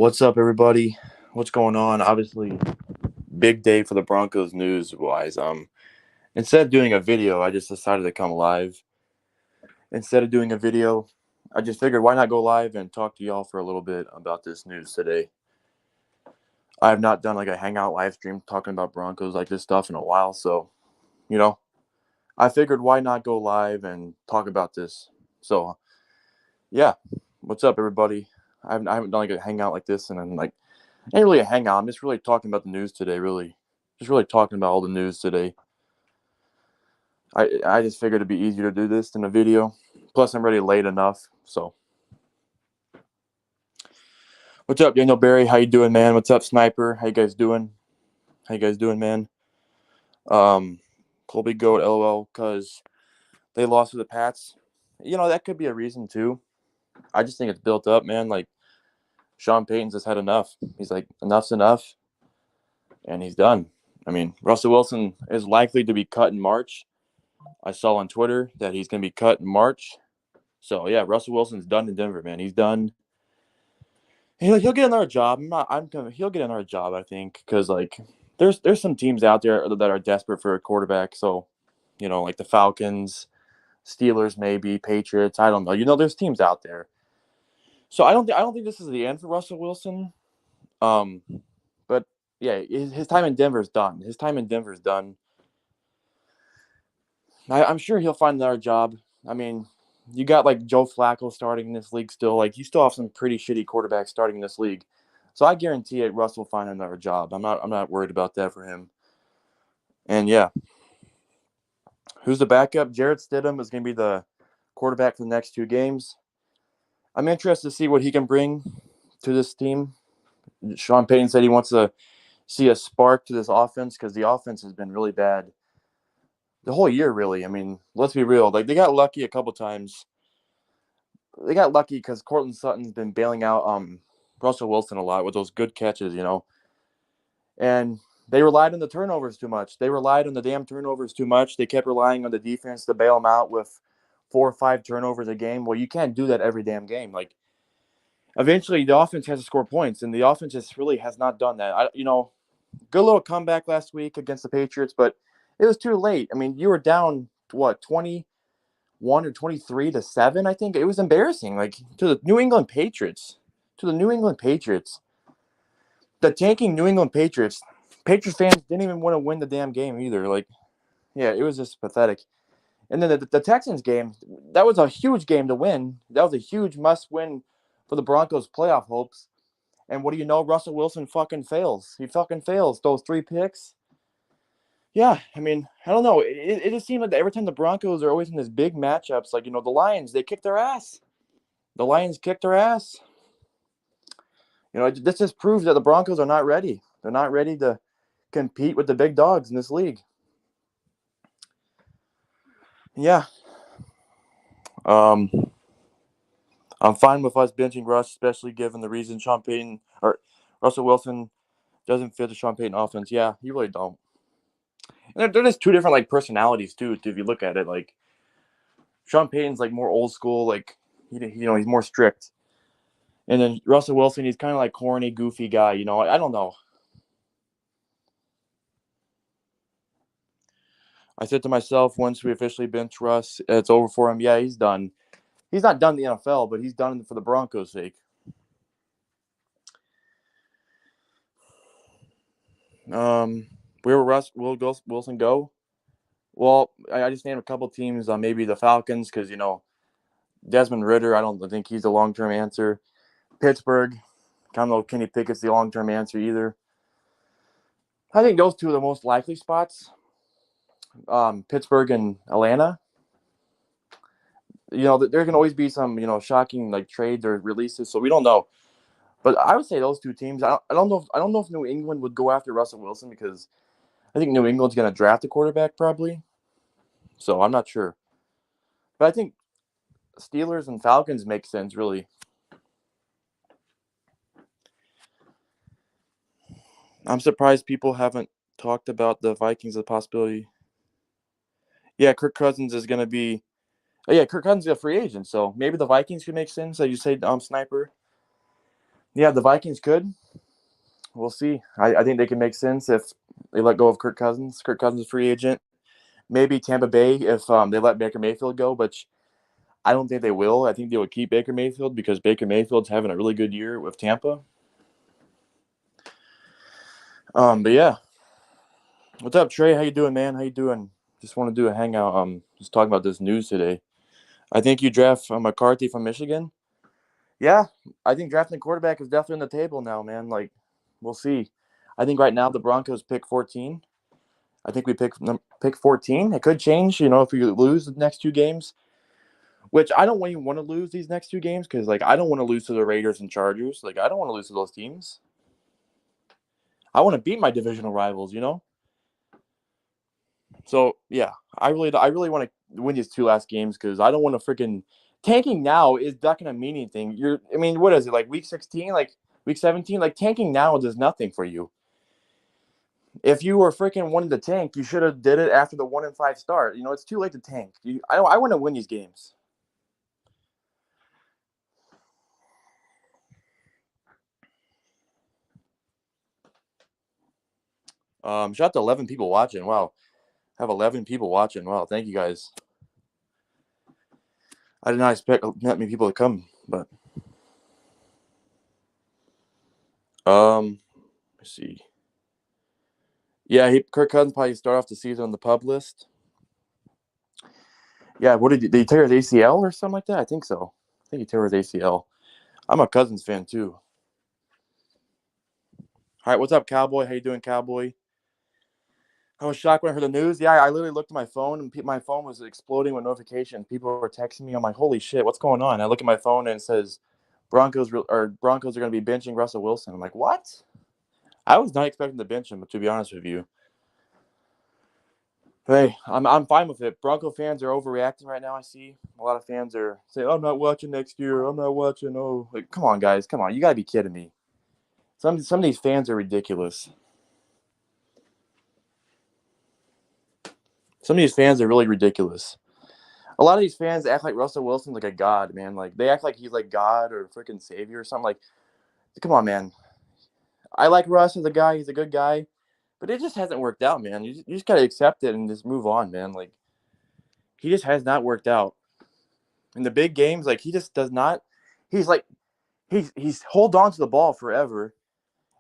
What's up, everybody? What's going on? Obviously, big day for the Broncos news wise. Instead of doing a video, I just decided to come live. Instead of doing a video, I just figured why not go live and talk to y'all for a little bit about this news today. I have not done like a hangout live stream talking about Broncos like this stuff in a while, so you know, I figured why not go live and talk about this. So yeah, what's up, everybody? I haven't done like a hangout like this, and then like ain't really a hangout. I'm just really talking about the news today. Really, just really talking about all the news today. I just figured it'd be easier to do this than a video. Plus, I'm already late enough. So, what's up, Daniel Barry? How you doing, man? What's up, Sniper? How you guys doing? How you guys doing, man? Um, Colby Goat, LOL, because they lost to the Pats. You know that could be a reason too. I just think it's built up, man. Like Sean Payton's just had enough. He's like, enough's enough, and he's done. I mean, Russell Wilson is likely to be cut in March. I saw on Twitter that he's going to be cut in March. So yeah, Russell Wilson's done in Denver, man. He's done. He'll get another job. He'll get another job, I think, because like there's some teams out there that are desperate for a quarterback. So, like the Falcons, Steelers, maybe Patriots. I don't know. There's teams out there. So I don't think this is the end for Russell Wilson. Um, but yeah, his time in Denver is done. His time in Denver is done. I'm sure he'll find another job. I mean, you got like Joe Flacco starting in this league still. Like you still have some pretty shitty quarterbacks starting in this league. So I guarantee it, Russ will find another job. I'm not worried about that for him. And yeah, who's the backup? Jarrett Stidham is going to be the quarterback for the next two games. I'm interested to see what he can bring to this team. Sean Payton said he wants to see a spark to this offense because the offense has been really bad the whole year, really. I mean, let's be real. Like they got lucky a couple times. They got lucky because Cortland Sutton's been bailing out Russell Wilson a lot with those good catches. And they relied on the turnovers too much. They relied on the damn turnovers too much. They kept relying on the defense to bail them out with 4 or 5 turnovers a game. Well, you can't do that every damn game. Like eventually, the offense has to score points, and the offense just really has not done that. Good little comeback last week against the Patriots, but it was too late. I mean, you were down what 21 or 23-7. I think it was embarrassing. Like to the New England Patriots, the tanking New England Patriots. Patriots fans didn't even want to win the damn game either. Like, yeah, it was just pathetic. And then the Texans game, that was a huge game to win. That was a huge must-win for the Broncos' playoff hopes. And what do you know? Russell Wilson fucking fails. He fucking fails. Those 3 picks. Yeah, I mean, I don't know. It just seemed like every time the Broncos are always in these big matchups, like, the Lions, they kick their ass. The Lions kicked their ass. This just proves that the Broncos are not ready. They're not ready to compete with the big dogs in this league. Yeah. I'm fine with us benching Russ, especially given the reason Sean Payton or Russell Wilson doesn't fit the Sean Payton offense. Yeah, you really don't. And they're just two different like personalities too. If you look at it, like Sean Payton's like more old school, like he's more strict, and then Russell Wilson, he's kind of like corny, goofy guy. I don't know. I said to myself once we officially bench Russ, it's over for him. Yeah, he's done. He's not done in the NFL, but he's done for the Broncos' sake. Where will Wilson go? Well, I just named a couple teams. Maybe the Falcons, because Desmond Ridder. I don't think he's a long-term answer. Pittsburgh. I don't know if Kenny Pickett's the long-term answer either. I think those two are the most likely spots. Pittsburgh and Atlanta. There can always be some shocking like trades or releases, so we don't know. But I would say those two teams. I don't know if New England would go after Russell Wilson because I think New England's going to draft a quarterback probably. So I'm not sure. But I think Steelers and Falcons make sense, really. I'm surprised people haven't talked about the Vikings as a possibility. Yeah, Kirk Cousins is going to be. Oh, yeah, Kirk Cousins is a free agent, so maybe the Vikings could make sense, as you say, Sniper. Yeah, the Vikings could. We'll see. I think they can make sense if they let go of Kirk Cousins. Kirk Cousins is a free agent. Maybe Tampa Bay if they let Baker Mayfield go, but I don't think they will. I think they would keep Baker Mayfield because Baker Mayfield's having a really good year with Tampa. But yeah, what's up, Trey? How you doing, man? How you doing? Just want to do a hangout. Just talking about this news today. I think you draft McCarthy from Michigan. Yeah, I think drafting a quarterback is definitely on the table now, man. Like, we'll see. I think right now the Broncos pick 14. I think we pick 14. It could change, if we lose the next two games, which I don't even want to lose these next two games because, like, I don't want to lose to the Raiders and Chargers. Like, I don't want to lose to those teams. I want to beat my divisional rivals. So yeah, I really want to win these two last games because I don't want to freaking tanking now is not going to mean anything. I mean, what is it like week 16, like week 17? Like tanking now does nothing for you. If you were freaking wanting to tank, you should have did it after the 1-5 start. It's too late to tank. I want to win these games. Shout out to 11 people watching. Wow, I have 11 people watching. Wow, thank you guys. I did not expect that many people to come, but let's see. Yeah, Kirk Cousins probably start off the season on the PUP list. Yeah, what did he tear his ACL or something like that? I think so. I think he tore his ACL. I'm a Cousins fan too. All right, what's up, Cowboy? How you doing, Cowboy? I was shocked when I heard the news. Yeah, I literally looked at my phone and my phone was exploding with notifications. People were texting me. I'm like, holy shit, what's going on? I look at my phone and it says Broncos are going to be benching Russell Wilson. I'm like, what? I was not expecting to bench him, to be honest with you. Hey, I'm fine with it. Bronco fans are overreacting right now. I see a lot of fans are saying, "I'm not watching next year. I'm not watching." Oh, like, come on, guys, come on! You gotta be kidding me. Some of these fans are ridiculous. Some of these fans are really ridiculous. A lot of these fans act like Russell Wilson's like a god, man. Like they act like he's like God or freaking savior or something. Like, come on, man. I like Russ as a guy. He's a good guy, but it just hasn't worked out, man. You just gotta accept it and just move on, man. Like he just has not worked out in the big games. Like he just does not. He's like he's hold on to the ball forever.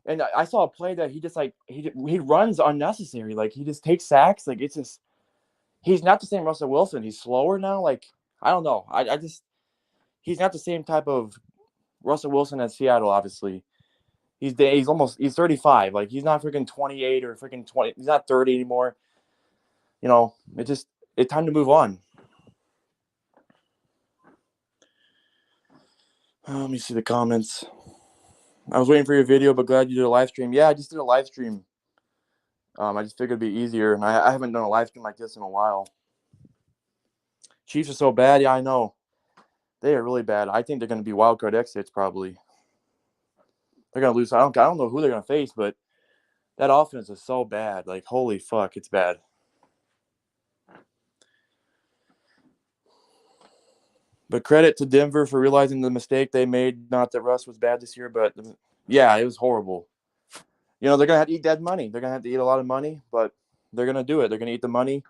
And I saw a play that he just like he runs unnecessary. Like he just takes sacks. Like it's just he's not the same Russell Wilson. He's slower now. Like I don't know. I just he's not the same type of Russell Wilson at Seattle. Obviously, he's 35. Like he's not freaking 28 or freaking 20. He's not 30 anymore. It's time to move on. Let me see the comments. I was waiting for your video, but glad you did a live stream. Yeah, I just did a live stream. I just figured it'd be easier, and I haven't done a live stream like this in a while. Chiefs are so bad. Yeah, I know. They are really bad. I think they're going to be wild card exits probably. They're going to lose. I don't know who they're going to face, but that offense is so bad. Like, holy fuck, it's bad. But credit to Denver for realizing the mistake they made. Not that Russ was bad this year, but yeah, it was horrible. They're going to have to eat that money. They're going to have to eat a lot of money, but they're going to do it. They're going to eat the money.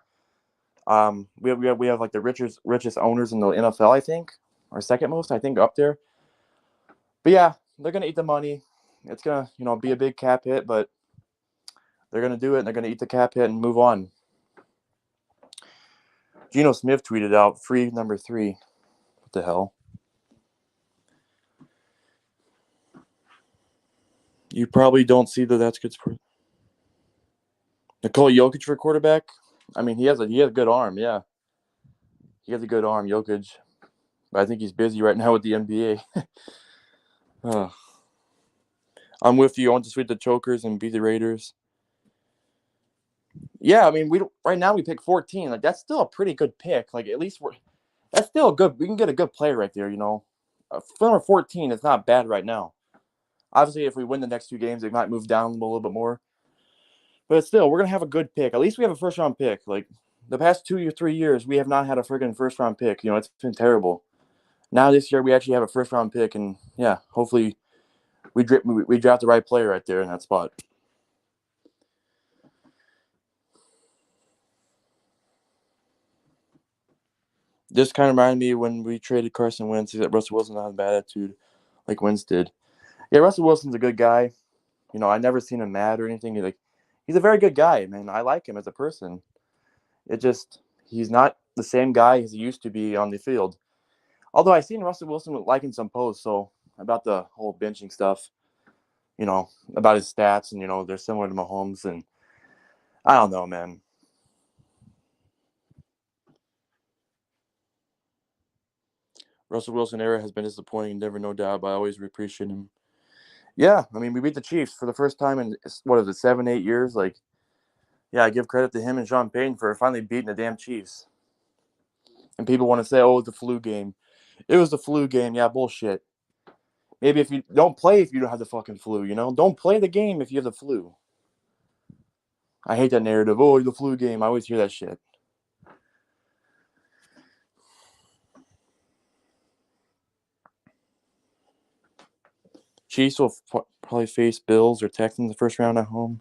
We have like the richest owners in the NFL, I think, or second most, I think, up there. But yeah, they're gonna eat the money. It's gonna, be a big cap hit, but they're gonna do it. And they're gonna eat the cap hit and move on. Geno Smith tweeted out free number 3. What the hell? You probably don't see that's good sport. Nikola Jokic for quarterback. I mean, he has a good arm. Yeah, he has a good arm, Jokic. But I think he's busy right now with the NBA. I'm with you. I want to sweep the chokers and beat the Raiders. Yeah, I mean, right now we pick 14. Like that's still a pretty good pick. Like at least that's still a good. We can get a good player right there. Number 14 is not bad right now. Obviously, if we win the next 2 games, it might move down a little bit more. But still, we're gonna have a good pick. At least we have a first round pick. Like the past 2 or 3 years, we have not had a freaking first round pick. It's been terrible. Now this year, we actually have a first round pick, and yeah, hopefully we draft the right player right there in that spot. This kind of reminded me when we traded Carson Wentz that Russell Wilson had a bad attitude like Wentz did. Yeah, Russell Wilson's a good guy. I never seen him mad or anything. He's a very good guy, man. I like him as a person. It just he's not the same guy as he used to be on the field. Although I seen Russell Wilson liking some posts about the whole benching stuff, about his stats and they're similar to Mahomes and I don't know, man. Russell Wilson era has been disappointing, never no doubt, but I always appreciate him. Yeah, I mean we beat the Chiefs for the first time in what is it, 7-8 years? Like, yeah, I give credit to him and Sean Payton for finally beating the damn Chiefs. And people want to say, "Oh, it's the flu game." It was the flu game. Yeah, bullshit. Maybe if you don't play if you don't have the fucking flu, don't play the game if you have the flu. I hate that narrative. Oh, the flu game. I always hear that shit. Chiefs will probably face Bills or Texans the first round at home.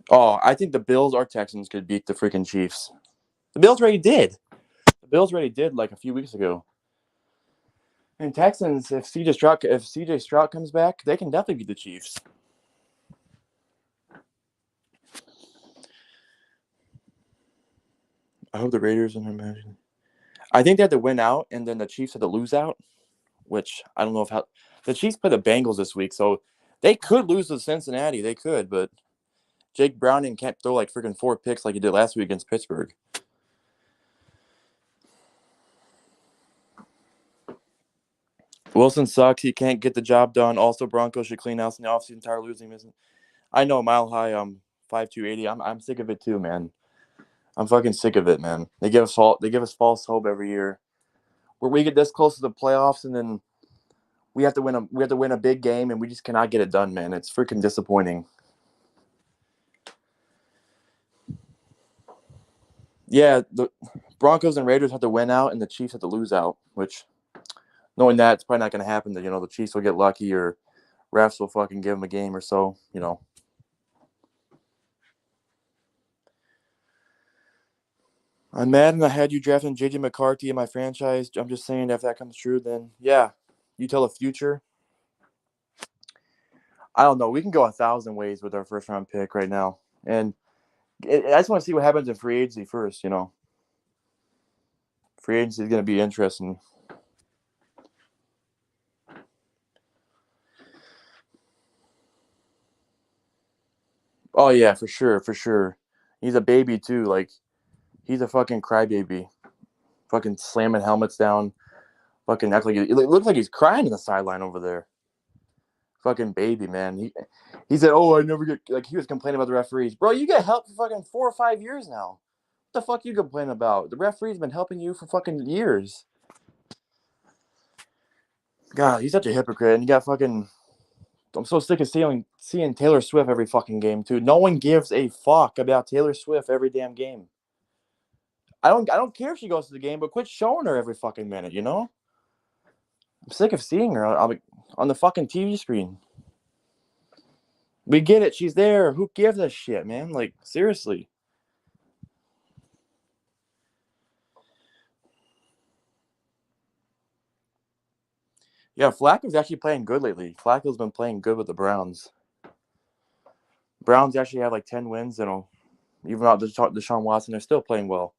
Oh, I think the Bills or Texans could beat the freaking Chiefs. The Bills already did. The Bills already did like a few weeks ago. And Texans, if CJ Stroud comes back, they can definitely beat the Chiefs. I hope the Raiders and imagine. I think they had to win out, and then the Chiefs had to lose out, which I don't know if how the Chiefs play the Bengals this week, so they could lose to Cincinnati. They could, but Jake Browning can't throw like freaking 4 picks like he did last week against Pittsburgh. Wilson sucks. He can't get the job done. Also, Broncos should clean house in the offseason. Entire losing. I know, Mile High. 5'2", 80. I'm sick of it too, man. I'm fucking sick of it, man. They give us false hope every year. Where we get this close to the playoffs and then we have to win a big game and we just cannot get it done, man. It's freaking disappointing. Yeah, the Broncos and Raiders have to win out and the Chiefs have to lose out, which knowing that it's probably not going to happen. That the Chiefs will get lucky or refs will fucking give them a game or so. I'm mad and I had you drafting JJ McCarthy in my franchise. I'm just saying if that comes true, then yeah, you tell the future. I don't know. We can go 1,000 ways with our first round pick right now, and I just want to see what happens in free agency first. Free agency is going to be interesting. Oh yeah, for sure, for sure. He's a baby too. Like he's a fucking crybaby. Fucking slamming helmets down. Fucking act like it looks like he's crying in the sideline over there. Fucking baby, man. He said, "Oh, I never get like." He was complaining about the referees, bro. You get help for fucking 4 or 5 years now. What the fuck you complaining about? The referee's been helping you for fucking years. God, he's such a hypocrite. And you got fucking. I'm so sick of seeing Taylor Swift every fucking game too. No one gives a fuck about Taylor Swift every damn game. I don't care if she goes to the game, but quit showing her every fucking minute. I'm sick of seeing her on the fucking TV screen. We get it. She's there. Who gives a shit, man? Like, seriously. Yeah, Flacco's actually playing good lately. Flacco's been playing good with the Browns. Browns actually have like 10 wins, and even without Deshaun Watson, they're still playing well.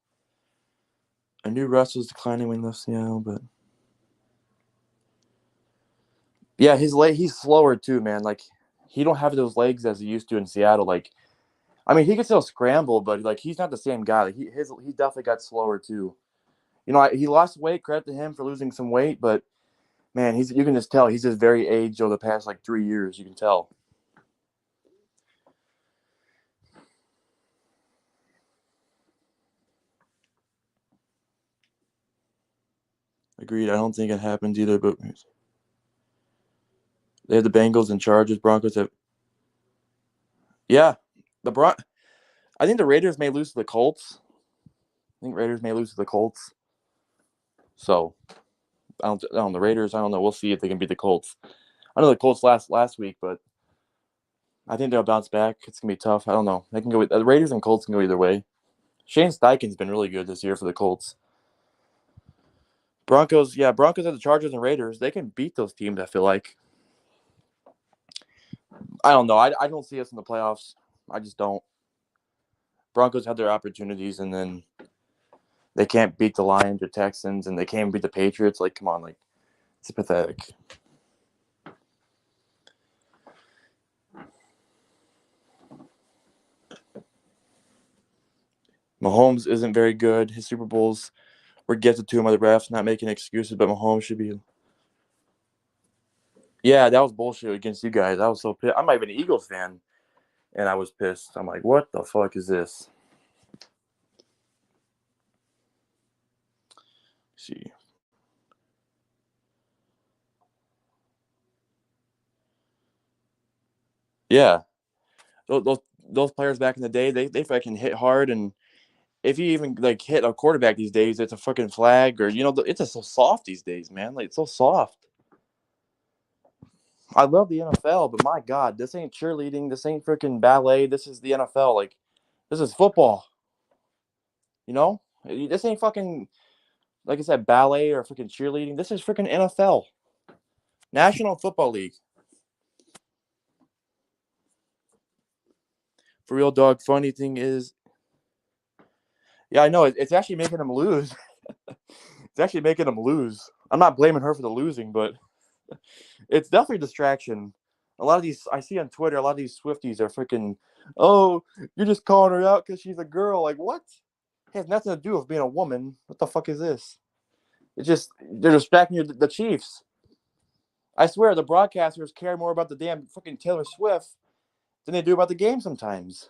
I knew Russ was declining when he left Seattle, but yeah, he's slower too, man. Like he don't have those legs as he used to in Seattle. Like, I mean, he can still scramble, but like he's not the same guy. Like he definitely got slower too. He lost weight. Credit to him for losing some weight, but man, you can just tell he's just very aged over the past like 3 years. You can tell. Agreed. I don't think it happened either, but they have the Bengals and Chargers. Broncos have. Yeah, the Bron. I think the Raiders may lose to the Colts. I think Raiders may lose to the Colts. So I don't know, the Raiders. I don't know. We'll see if they can beat the Colts. I know the Colts last week, but I think they'll bounce back. It's gonna be tough. I don't know. They can go. The Raiders and Colts can go either way. Shane Steichen's been really good this year for the Colts. Broncos, yeah, Broncos and the Chargers and Raiders. They can beat those teams. I feel like. I don't know. I don't see us in the playoffs. I just don't. Broncos had their opportunities, and then they can't beat the Lions or Texans, and they can't beat the Patriots. Like, come on, like, it's pathetic. Mahomes isn't very good. His Super Bowls were gifted to him by the refs, not making excuses, but Mahomes should be. Yeah, that was bullshit against you guys. I was so pissed. I'm not even an Eagles fan, and I was pissed. I'm like, what the fuck is this? Let's see. Yeah, those players back in the day, they fucking hit hard, and if you even like hit a quarterback these days, it's a fucking flag, or it's just so soft these days, man. Like, it's so soft. I love the NFL, but my God, this ain't cheerleading. This ain't freaking ballet. This is the NFL. Like, this is football. This ain't fucking, like I said, ballet or freaking cheerleading. This is freaking NFL, National Football League. For real, dog. Funny thing is, yeah, I know it's actually making them lose. It's actually making them lose. I'm not blaming her for the losing, but it's definitely a distraction. A lot of these I see on Twitter, a lot of these Swifties are freaking, oh, you're just calling her out because she's a girl. Like, what? It has nothing to do with being a woman. What the fuck is this? It's just they're distracting the Chiefs. I swear the broadcasters care more about the damn fucking Taylor Swift than they do about the game sometimes.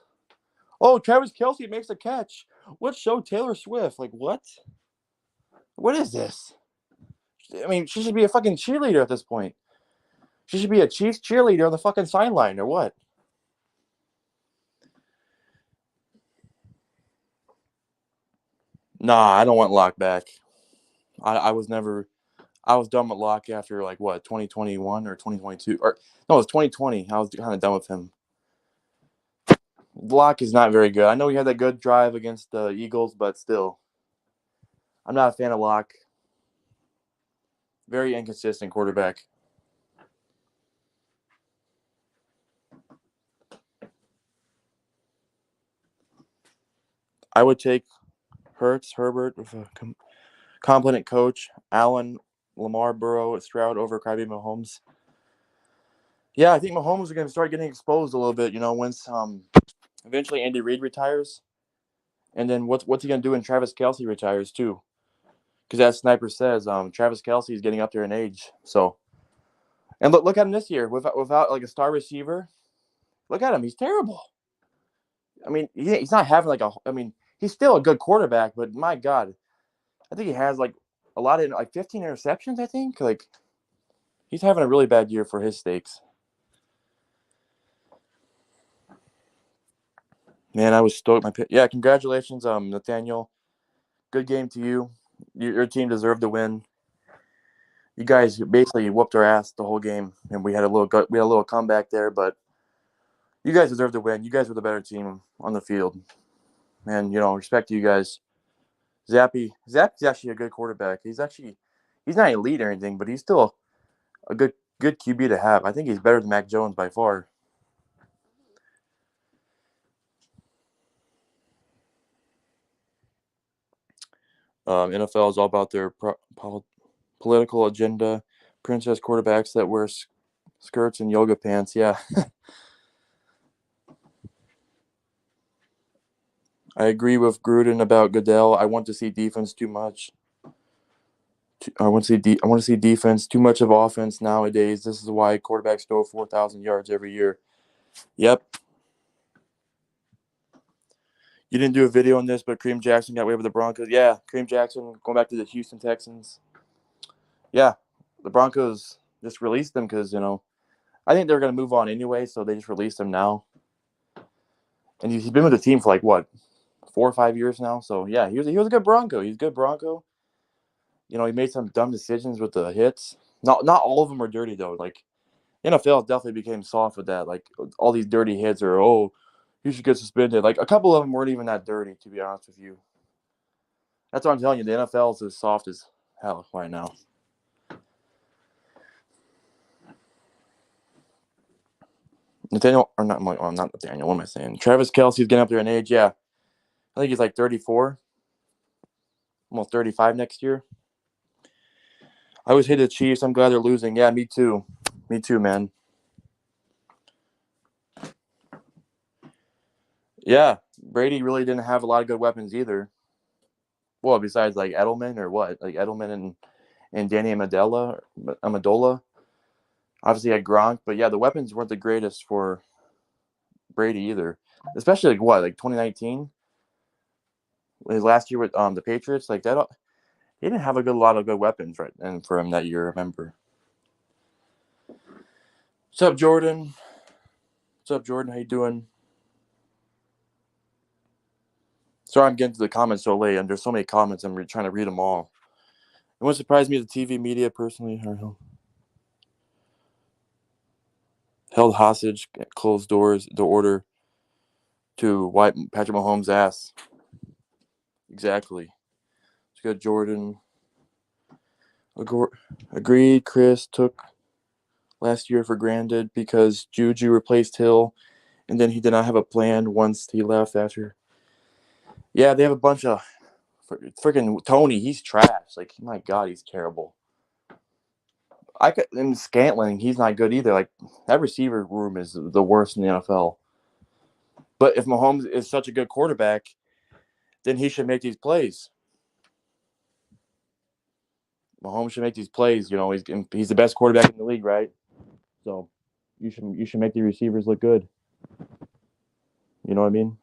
Oh, Travis Kelce makes a catch. Let's show Taylor Swift. Like, what? What is this? I mean, she should be a fucking cheerleader at this point. She should be a Chiefs cheerleader on the fucking sideline, or what? Nah, I don't want Locke back. I was never. I was done with Locke after, like, what, 2021 or 2022, or no, it was 2020. I was kind of done with him. Locke is not very good. I know he had that good drive against the Eagles, but still, I'm not a fan of Locke. Very inconsistent quarterback. I would take Herbert with a competent coach, Allen, Lamar, Burrow, Stroud over Kyrie Mahomes. Yeah, I think Mahomes is going to start getting exposed a little bit. Once eventually Andy Reid retires, and then what's he going to do when Travis Kelce retires too? Because as Sniper says, Travis Kelce is getting up there in age. So, and look at him this year without like a star receiver. Look at him; he's terrible. I mean, he's not having like a. I mean, he's still a good quarterback, but my God, I think he has like a lot of like 15 interceptions. I think like he's having a really bad year for his stakes. Man, I was stoked. Yeah, congratulations, Nathaniel. Good game to you. Your team deserved to win. You guys basically whooped our ass the whole game, and we had a little comeback there, but you guys deserve to win. You guys were the better team on the field, and respect to you guys. Zappy's actually a good quarterback. He's not elite or anything, but he's still a good QB to have. I think he's better than Mac Jones by far. NFL is all about their political agenda. Princess quarterbacks that wear skirts and yoga pants. Yeah, I agree with Gruden about Goodell. I want to see defense too much. I want to see defense too much of offense nowadays. This is why quarterbacks throw 4,000 yards every year. Yep. You didn't do a video on this, but Kareem Jackson got away with the Broncos. Yeah, Kareem Jackson going back to the Houston Texans. Yeah, the Broncos just released them because I think they're going to move on anyway, so they just released him now. And he's been with the team for like what, 4 or 5 years now. So yeah, he was a good Bronco. He's a good Bronco. he made some dumb decisions with the hits. Not all of them were dirty though. Like NFL definitely became soft with that. Like all these dirty hits or you should get suspended. Like a couple of them weren't even that dirty, to be honest with you. That's what I'm telling you. The NFL is as soft as hell right now. Nathaniel, or not, not Nathaniel. What am I saying? Travis Kelce's getting up there in age. Yeah, I think he's like 34, almost 35 next year. I always hate the Chiefs. I'm glad they're losing. Yeah, me too. Me too, man. Yeah, Brady really didn't have a lot of good weapons either. Well, besides like Edelman or what? Like Edelman and Danny Amendola. Obviously had Gronk, but yeah, the weapons weren't the greatest for Brady either. Especially like 2019, his last year with the Patriots. Like that, he didn't have a lot of good weapons right, and for him that year. Remember? What's up, Jordan? What's up, Jordan? How you doing? Sorry, I'm getting to the comments so late, and there's so many comments. I'm trying to read them all. It wouldn't surprise me if the TV media personally held hostage, closed doors, the order to wipe Patrick Mahomes' ass. Exactly. It's good, Jordan. Agreed. Chris took last year for granted because Juju replaced Hill, and then he did not have a plan once he left after. Yeah, they have a bunch of freaking Tony. He's trash. Like, my God, he's terrible. And Scantling, he's not good either. Like, that receiver room is the worst in the NFL. But if Mahomes is such a good quarterback, then he should make these plays. Mahomes should make these plays. He's the best quarterback in the league, right? So you should make the receivers look good. You know what I mean?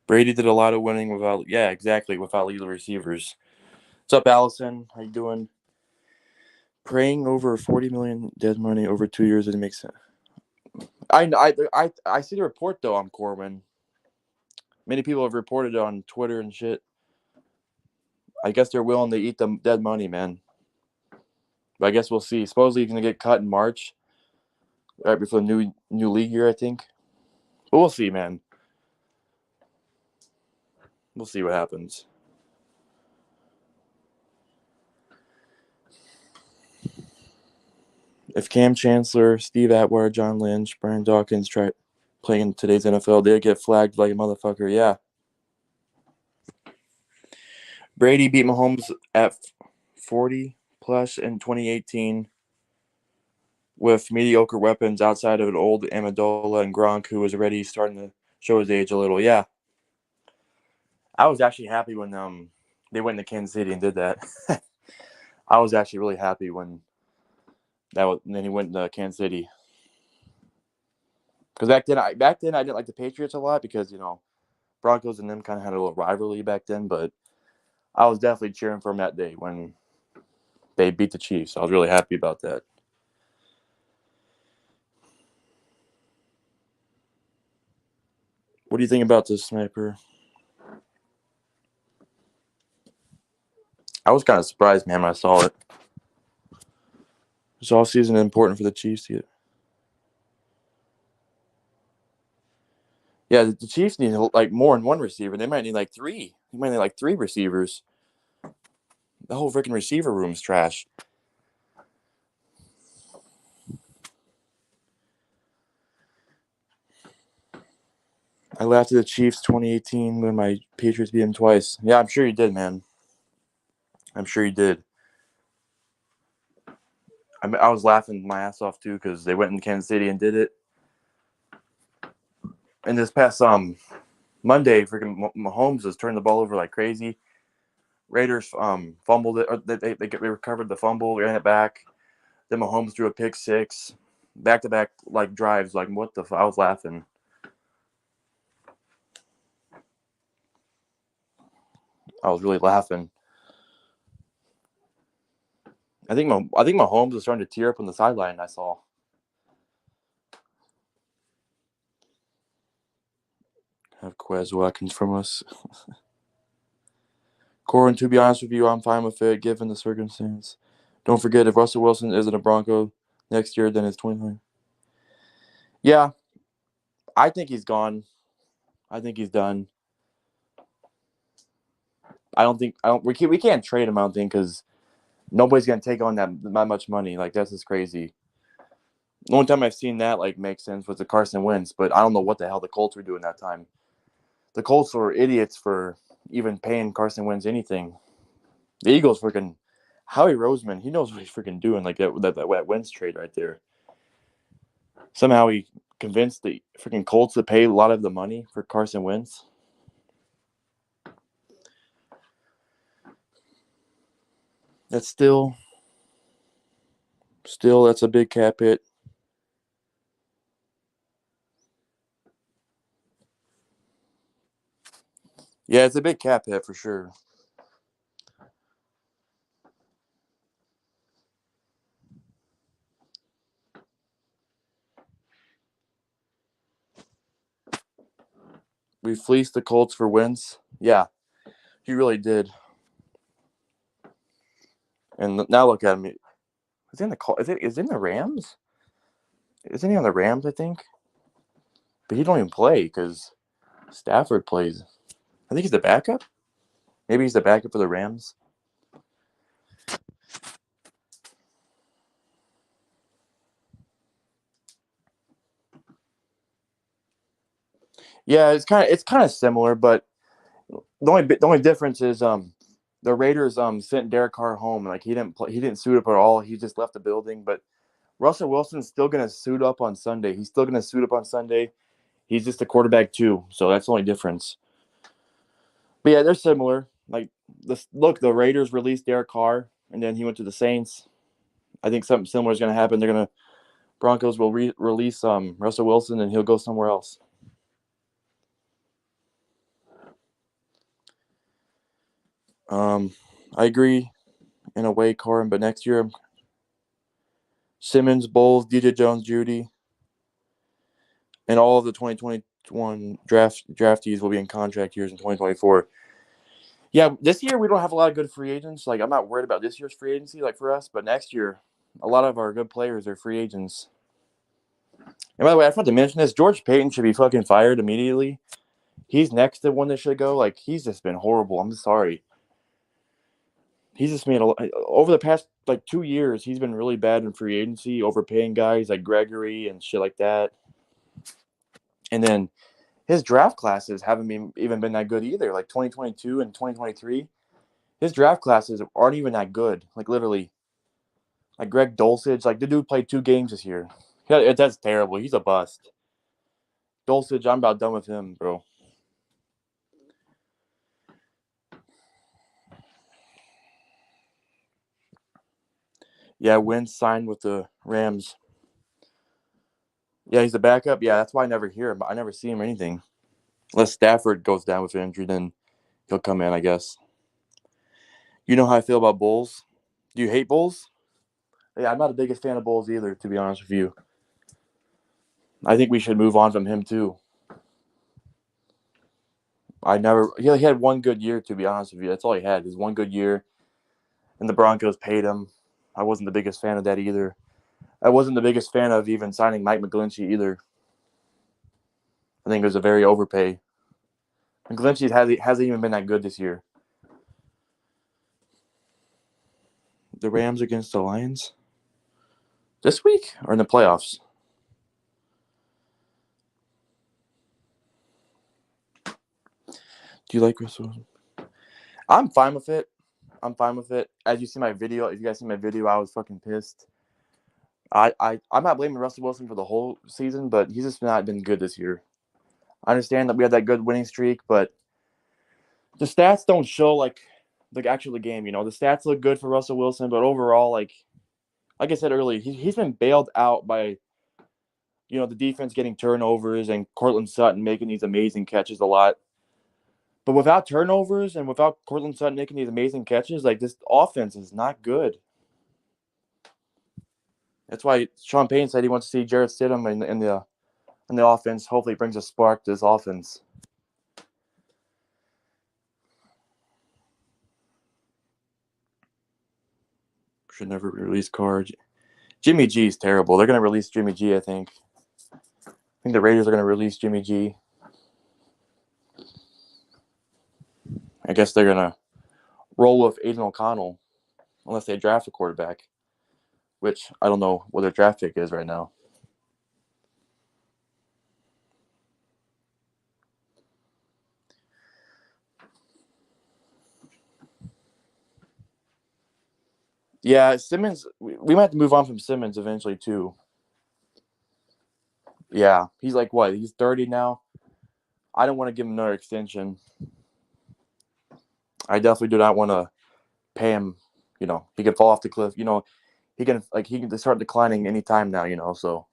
Brady did a lot of winning without legal receivers. What's up, Allison? How you doing? Praying over 40 million dead money over 2 years doesn't make sense. I see the report though on Corwin. Many people have reported it on Twitter and shit. I guess they're willing to eat the dead money, man. But I guess we'll see. Supposedly he's gonna get cut in March, right before the new league year, I think. But we'll see, man. We'll see what happens. If Cam Chancellor, Steve Atwater, John Lynch, Brian Dawkins try playing in today's NFL, they'd get flagged like a motherfucker. Yeah. Brady beat Mahomes at 40 plus in 2018 with mediocre weapons outside of an old Amendola and Gronk, who was already starting to show his age a little. Yeah. I was actually happy when they went to Kansas City and did that. I was actually really happy when then he went to Kansas City. Because back then I didn't like the Patriots a lot because Broncos and them kind of had a little rivalry back then, but I was definitely cheering for him that day when they beat the Chiefs. I was really happy about that. What do you think about this, Sniper? I was kind of surprised, man, when I saw it. This offseason important for the Chiefs. Yeah, the Chiefs need like more than one receiver. They might need like three. They might need like three receivers. The whole freaking receiver room's trash. I laughed at the Chiefs 2018 when my Patriots beat them twice. Yeah, I'm sure you did, man. I'm sure you did. I was laughing my ass off too because they went in Kansas City and did it. And this past Monday, freaking Mahomes was turning the ball over like crazy. Raiders fumbled it. Or they recovered the fumble, ran it back. Then Mahomes threw a pick six, back to back like drives. Like what the? I was laughing. I was really laughing. I think Mahomes was starting to tear up on the sideline. I saw. have Quez Watkins from us. Corin, to be honest with you, I'm fine with it given the circumstance. Don't forget, if Russell Wilson isn't a Bronco next year, then it's 2020. Yeah, I think he's gone. I think he's done. We can't trade him, I don't think, because nobody's gonna take on that much money. Like, that's just crazy. The only time I've seen that like make sense was the Carson Wentz, but I don't know what the hell the Colts were doing that time. The Colts were idiots for even paying Carson Wentz anything. The Eagles freaking Howie Roseman, he knows what he's freaking doing. Like that Wentz trade right there. Somehow he convinced the freaking Colts to pay a lot of the money for Carson Wentz. That's still that's a big cap hit. Yeah, it's a big cap hit for sure. We fleeced the Colts for Wentz. Yeah, he really did. And now look at him. Is in the is in the Rams? Isn't he on the Rams? I think, but he don't even play because Stafford plays. I think he's the backup. Maybe he's the backup for the Rams. Yeah, it's kind of similar, but the only difference is the Raiders sent Derek Carr home. Like he didn't suit up at all. He just left the building. But Russell Wilson's still gonna suit up on Sunday. He's still gonna suit up on Sunday. He's just a quarterback too, so that's the only difference. But yeah, they're similar. Like the Raiders released Derek Carr, and then he went to the Saints. I think something similar is gonna happen. Broncos will release Russell Wilson, and he'll go somewhere else. I agree in a way, Corin, but next year, Simmons, Bowles, DJ Jones, Judy, and all of the 2021 draftees will be in contract years in 2024. Yeah, this year we don't have a lot of good free agents. Like, I'm not worried about this year's free agency, like for us, but next year, a lot of our good players are free agents. And by the way, I forgot to mention this: George Payton should be fucking fired immediately. He's next to one that should go. Like, he's just been horrible. I'm sorry. He's just made over the past like 2 years. He's been really bad in free agency, overpaying guys like Gregory and shit like that. And then his draft classes haven't even been that good either. Like 2022 and 2023, his draft classes aren't even that good. Like literally, like Greg Dulcich, like the dude played 2 games this year. Yeah, that's terrible. He's a bust. Dulcich, I'm about done with him, bro. Yeah, Wentz signed with the Rams. Yeah, he's the backup. Yeah, that's why I never hear him. I never see him or anything. Unless Stafford goes down with an injury, then he'll come in, I guess. You know how I feel about Bulls? Do you hate Bulls? Yeah, I'm not the biggest fan of Bulls either, to be honest with you. I think we should move on from him too. He had one good year, to be honest with you. That's all he had. His one good year, and the Broncos paid him. I wasn't the biggest fan of that either. I wasn't the biggest fan of even signing Mike McGlinchey either. I think it was a very overpay. McGlinchey hasn't even been that good this year. The Rams against the Lions this week or in the playoffs? Do you like Russell? I'm fine with it. I'm fine with it. As you see my video, if you guys see my video, I was fucking pissed. I'm not blaming Russell Wilson for the whole season, but he's just not been good this year. I understand that we had that good winning streak, but the stats don't show like actually the game. You know, the stats look good for Russell Wilson, but overall, like I said earlier, he's been bailed out by the defense getting turnovers and Cortland Sutton making these amazing catches a lot. But without turnovers and without Cortland Sutton making these amazing catches, like this offense is not good. That's why Sean Payton said he wants to see Jarrett Stidham in the offense. Hopefully, it brings a spark to this offense. Should never release card. Jimmy G is terrible. They're going to release Jimmy G, I think. I think the Raiders are going to release Jimmy G. I guess they're going to roll with Aiden O'Connell unless they draft a quarterback, which I don't know what their draft pick is right now. Yeah, Simmons, we might have to move on from Simmons eventually, too. Yeah, he's like what? He's 30 now. I don't want to give him another extension. I definitely do not want to pay him. He could fall off the cliff. He can start declining anytime now. So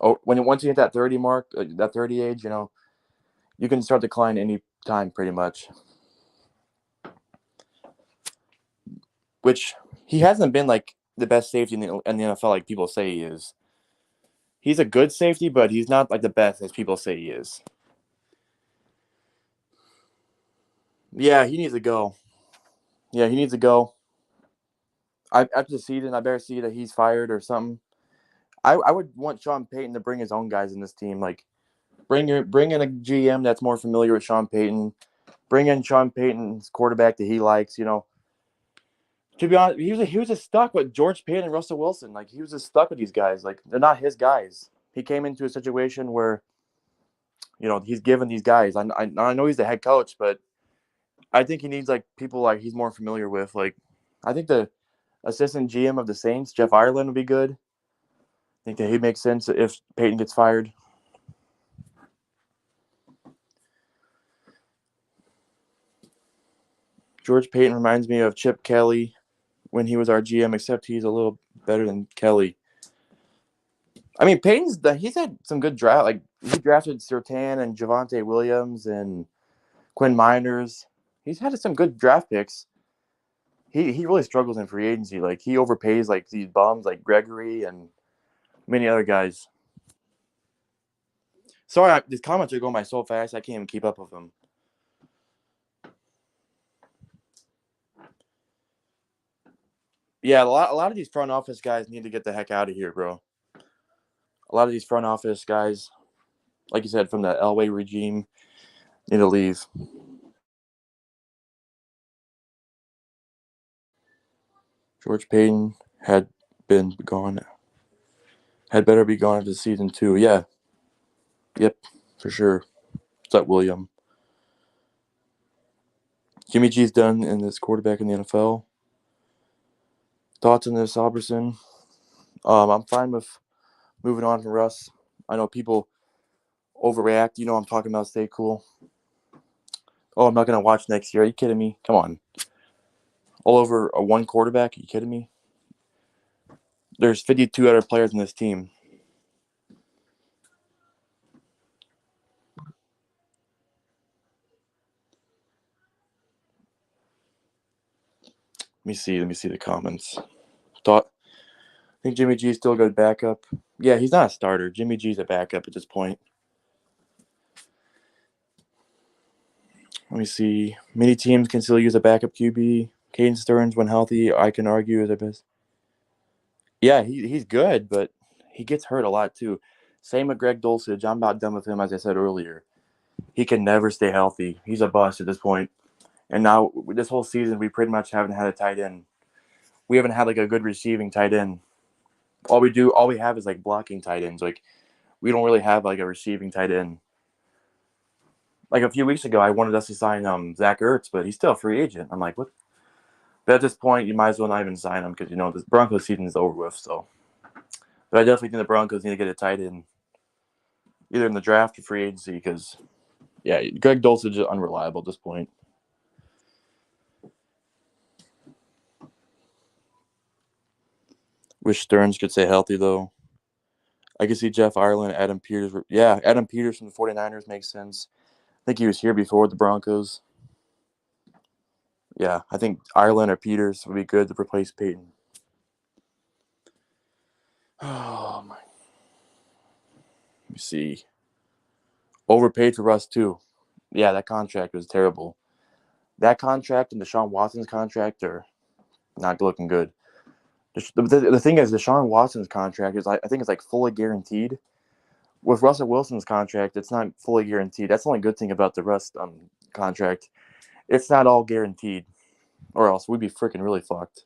once you hit that 30 mark, that 30 age, you can start declining any time pretty much. Which he hasn't been like the best safety in the NFL like people say he is. He's a good safety, but he's not like the best as people say he is. Yeah, he needs to go. Yeah, he needs to go. After the season, I better see that he's fired or something. I would want Sean Payton to bring his own guys in this team. Like, bring in a GM that's more familiar with Sean Payton. Bring in Sean Payton's quarterback that he likes. To be honest, he was just stuck with George Payton and Russell Wilson. Like, he was just stuck with these guys. Like, they're not his guys. He came into a situation where, he's given these guys. I know he's the head coach, but I think he needs like people like he's more familiar with. Like, I think the assistant GM of the Saints, Jeff Ireland, would be good. I think that he'd make sense if Peyton gets fired. George Payton reminds me of Chip Kelly when he was our GM, except he's a little better than Kelly. I mean, he's had some good draft. Like, he drafted Surtain and Javonte Williams and Quinn Miners. He's had some good draft picks. He really struggles in free agency. Like, he overpays like these bums like Gregory and many other guys. Sorry, these comments are going by so fast I can't even keep up with them. Yeah, a lot of these front office guys need to get the heck out of here, bro. A lot of these front office guys, like you said, from the Elway regime, need to leave. George Payton had better be gone after season 2. Yeah. Yep, for sure. What's up, William? Jimmy G's done in this quarterback in the NFL. Thoughts on this, Alberson? I'm fine with moving on from Russ. I know people overreact. I'm talking about stay cool. Oh, I'm not going to watch next year. Are you kidding me? Come on. All over a one quarterback? Are you kidding me? There's 52 other players in this team. Let me see the comments. I think Jimmy G's still a good backup. Yeah, he's not a starter. Jimmy G's a backup at this point. Let me see. Many teams can still use a backup QB. Caden Stearns, when healthy, I can argue is the best. Yeah, he's good, but he gets hurt a lot too. Same with Greg Dulcich. I'm about done with him, as I said earlier. He can never stay healthy. He's a bust at this point. And now this whole season, we pretty much haven't had a tight end. We haven't had like a good receiving tight end. All we have is like blocking tight ends. Like, we don't really have like a receiving tight end. Like a few weeks ago, I wanted us to sign Zach Ertz, but he's still a free agent. I'm like, what? But at this point, you might as well not even sign him because the Broncos season is over with. So, but I definitely think the Broncos need to get a tight end, either in the draft or free agency, because Greg Dulcich is unreliable at this point. Wish Stearns could stay healthy though. I can see Jeff Ireland, Adam Peters. Yeah, Adam Peters from the 49ers makes sense. I think he was here before with the Broncos. Yeah, I think Ireland or Peters would be good to replace Peyton. Oh my. Let me see. Overpaid for Russ too. Yeah, that contract was terrible. That contract and Deshaun Watson's contract are not looking good. The thing is, Deshaun Watson's contract is, I think it's like fully guaranteed. With Russell Wilson's contract, it's not fully guaranteed. That's the only good thing about the Russ contract. It's not all guaranteed, or else we'd be freaking really fucked.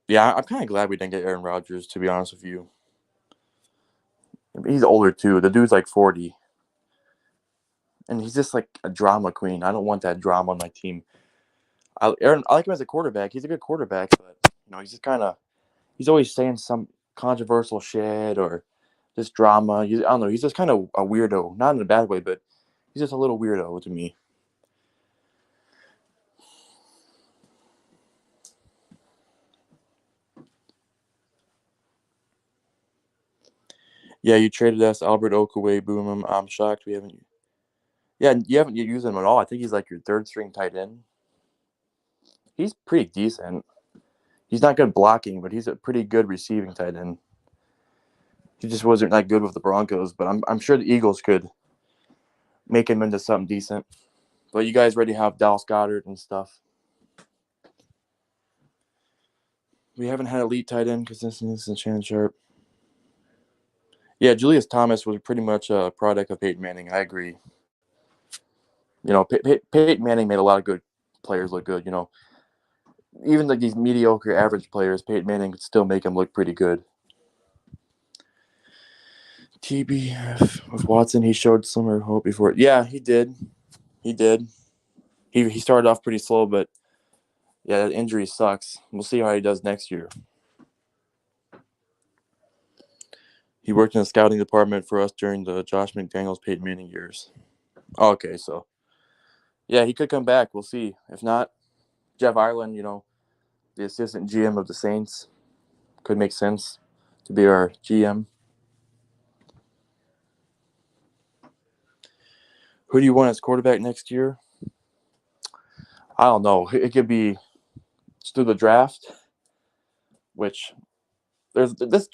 Yeah, I'm kind of glad we didn't get Aaron Rodgers, to be honest with you. He's older too. The dude's like 40, and he's just like a drama queen. I don't want that drama on my team. I like him as a quarterback. He's a good quarterback, but he's just kind of he's always saying some controversial shit or just drama. I don't know. He's just kind of a weirdo, not in a bad way, but he's just a little weirdo to me. Yeah, you traded us Albert Okaway, Boom. I'm shocked we haven't. Yeah, you haven't used him at all. I think he's like your third string tight end. He's pretty decent. He's not good blocking, but he's a pretty good receiving tight end. He just wasn't that good with the Broncos, but I'm sure the Eagles could make him into something decent. But you guys already have Dallas Goedert and stuff. We haven't had elite tight end consistency since Shannon Sharp. Yeah, Julius Thomas was pretty much a product of Peyton Manning. I agree. Peyton Manning made a lot of good players look good. Even like these mediocre average players, Peyton Manning could still make them look pretty good. TBF with Watson, he showed slimmer hope before. Yeah, he did. He did. He started off pretty slow, but yeah, that injury sucks. We'll see how he does next year. He worked in the scouting department for us during the Josh McDaniels, Peyton Manning years. Okay, so yeah, he could come back. We'll see. If not, Jeff Ireland, the assistant GM of the Saints, could make sense to be our GM. Who do you want as quarterback next year? I don't know. It could be through the draft, which there's this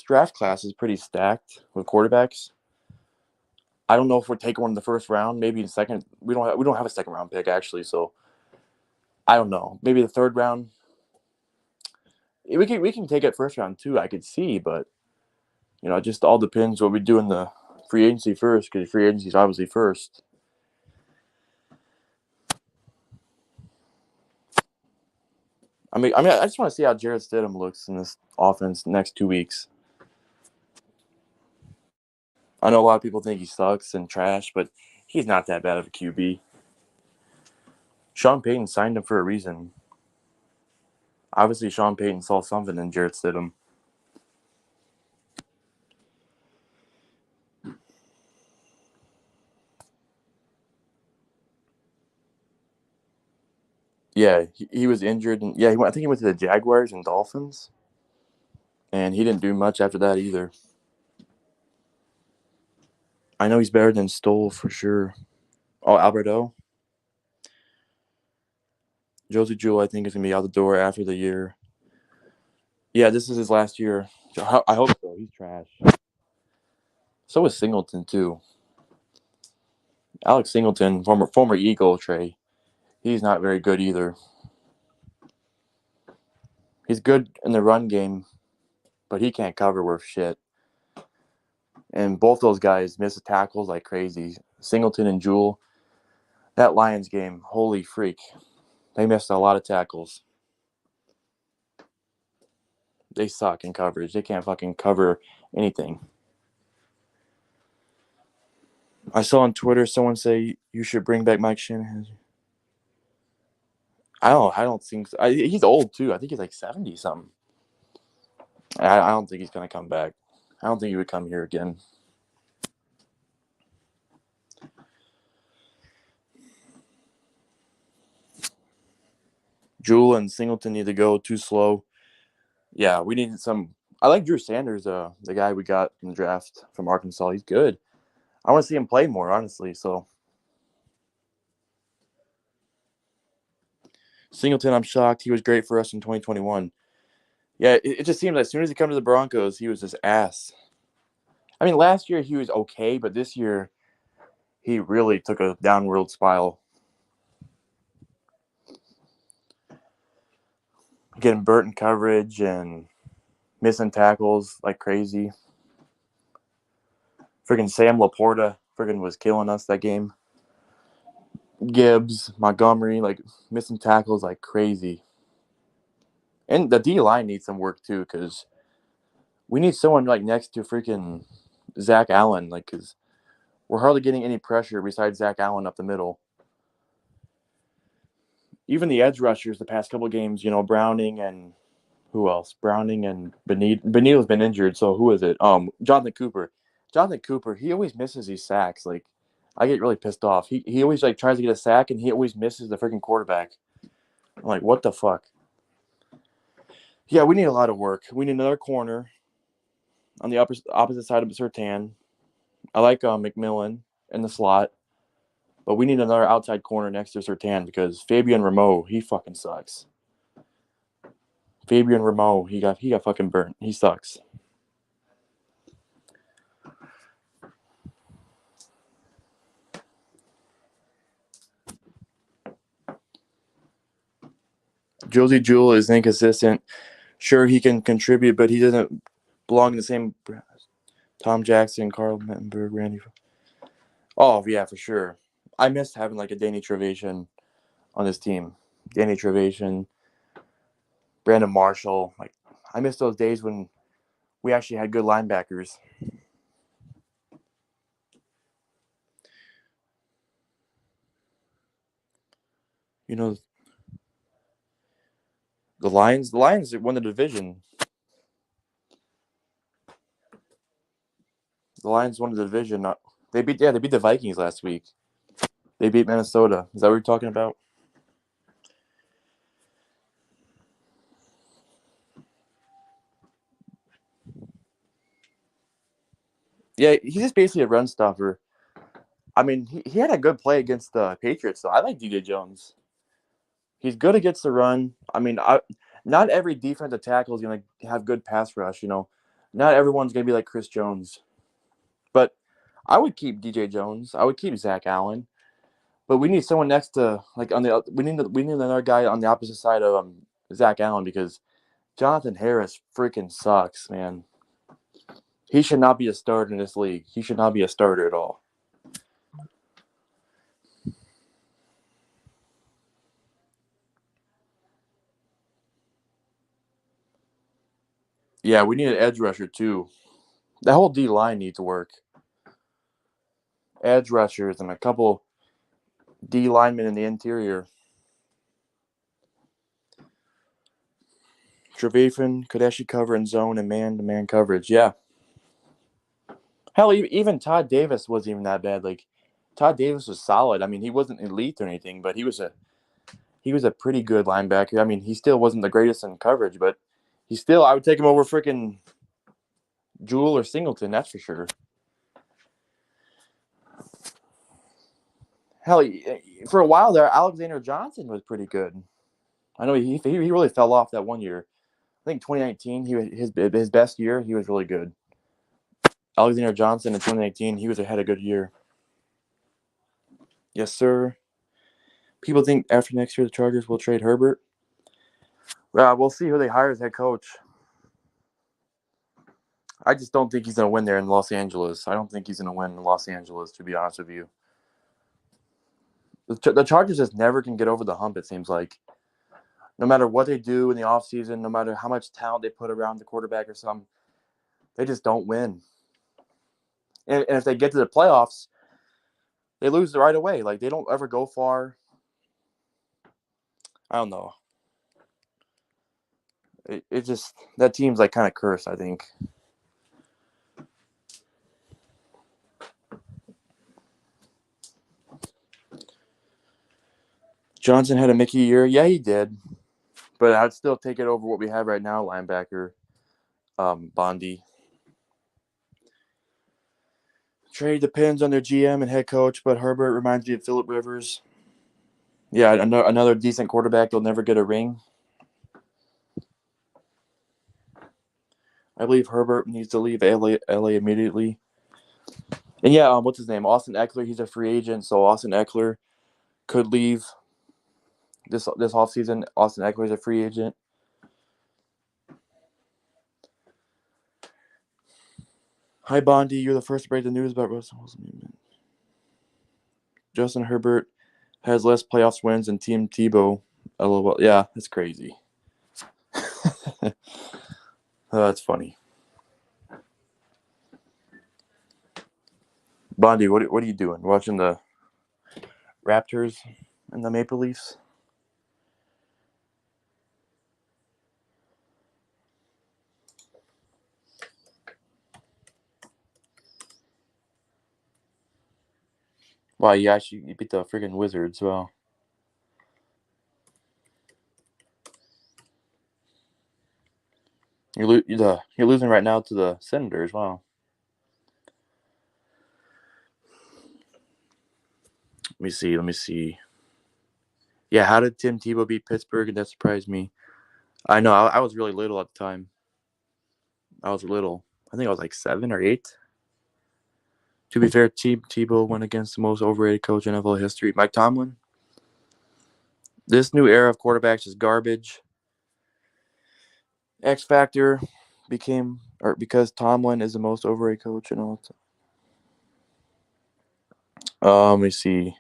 draft class is pretty stacked with quarterbacks. I don't know if we're taking one in the first round, maybe in second. We don't have a second round pick actually, so I don't know. Maybe the third round. We can take it first round too. I could see, but it just all depends what we do in the free agency first, because free agency is obviously first. I just want to see how Jarrett Stidham looks in this offense next 2 weeks. I know a lot of people think he sucks and trash, but he's not that bad of a QB. Sean Payton signed him for a reason. Obviously, Sean Payton saw something in Jarrett Stidham. Yeah, he was injured, and I think he went to the Jaguars and Dolphins, and he didn't do much after that either. I know he's better than Stoll for sure. Oh, Alberto. Josie Jewell, I think, is going to be out the door after the year. Yeah, this is his last year. I hope so. He's trash. So is Singleton, too. Alex Singleton, former Eagle, Trey. He's not very good either. He's good in the run game, but he can't cover worth shit. And both those guys miss tackles like crazy. Singleton and Jewell. That Lions game, holy freak. They missed a lot of tackles. They suck in coverage. They can't fucking cover anything. I saw on Twitter someone say you should bring back Mike Shanahan. I don't think so. He's old too. I think he's like 70 something. I don't think he's gonna come back. I don't think he would come here again. Jewell and Singleton need to go too slow. Yeah, we need some. I like Drew Sanders, the guy we got in the draft from Arkansas. He's good. I want to see him play more, honestly. So Singleton, I'm shocked. He was great for us in 2021. Yeah, it just seems as soon as he came to the Broncos, he was just ass. I mean, last year he was okay, but this year he really took a downward spiral. Getting burnt in coverage and missing tackles like crazy. Freaking Sam Laporta freaking was killing us that game. Gibbs, Montgomery, like missing tackles like crazy. And the D line needs some work too, because we need someone like next to freaking Zach Allen, like because we're hardly getting any pressure besides Zach Allen up the middle. Even the edge rushers the past couple games, Browning and who else? Browning and Benito. Benito's been injured, so who is it? Jonathan Cooper. Jonathan Cooper, he always misses these sacks. Like, I get really pissed off. He always like tries to get a sack and he always misses the freaking quarterback. I'm like, what the fuck? Yeah, we need a lot of work. We need another corner on the opposite side of Surtain. I like McMillan in the slot, but we need another outside corner next to Surtain because Fabian Rameau, he fucking sucks. Fabian Rameau, he got fucking burnt. He sucks. Josie Jewell is inconsistent. Sure, he can contribute, but he doesn't belong in the same. Tom Jackson, Carl Mettenberg, Randy. Oh yeah, for sure. I missed having like a Danny Trevathan on this team. Danny Trevathan, Brandon Marshall. Like, I miss those days when we actually had good linebackers. The Lions won the division. The Lions won the division. They beat the Vikings last week. They beat Minnesota. Is that what you're talking about? Yeah, he's just basically a run stopper. I mean, he had a good play against the Patriots, so I like DJ Jones. He's good against the run. I mean, not every defensive tackle is going to have good pass rush. Not everyone's going to be like Chris Jones. But I would keep DJ Jones. I would keep Zach Allen. But we need someone next to we need another guy on the opposite side of Zach Allen because Jonathan Harris freaking sucks, man. He should not be a starter in this league. He should not be a starter at all. Yeah, we need an edge rusher too. The whole D line needs to work. Edge rushers and a couple D linemen in the interior. Trevathan could actually cover in zone and man-to-man coverage. Yeah. Hell, even Todd Davis wasn't even that bad. Like, Todd Davis was solid. I mean, he wasn't elite or anything, but he was a pretty good linebacker. I mean, he still wasn't the greatest in coverage, but I would take him over freaking Jewell or Singleton, that's for sure. Hell, for a while there, Alexander Johnson was pretty good. I know he really fell off that one year. I think 2019, his best year. He was really good. Alexander Johnson in 2019, he had a good year. Yes, sir. People think after next year the Chargers will trade Herbert. We'll see who they hire as head coach. I just don't think he's going to win there in Los Angeles. I don't think he's going to win in Los Angeles, to be honest with you. The Chargers just never can get over the hump, it seems like. No matter what they do in the offseason, no matter how much talent they put around the quarterback or something, they just don't win. And if they get to the playoffs, they lose right away. Like, they don't ever go far. I don't know. It just, that team's like kind of cursed, I think. Johnson had a Mickey year. Yeah, he did. But I'd still take it over what we have right now, linebacker, Bondi. Trade depends on their GM and head coach, but Herbert reminds me of Phillip Rivers. Yeah, another decent quarterback. They'll never get a ring. I believe Herbert needs to leave LA immediately. And yeah, what's his name? Austin Eckler. He's a free agent, so Austin Eckler could leave this offseason. Austin Eckler is a free agent. Hi, Bondi. You're the first to break the news about Russell Wilson. Justin Herbert has less playoffs wins than Team Tebow. LOL. Yeah, that's crazy. Oh, that's funny. Bondi, what are you doing? Watching the Raptors and the Maple Leafs? Wow, you beat the freaking Wizards. Well, you're losing right now to the Senators. Wow. Let me see. Let me see. Yeah, how did Tim Tebow beat Pittsburgh? That surprised me. I know. I was really little at the time. I was little. I think I was like 7 or 8. To be fair, Tim Tebow went against the most overrated coach in NFL history, Mike Tomlin. This new era of quarterbacks is garbage. X Factor because Tomlin is the most overrated coach in all time. Let me see.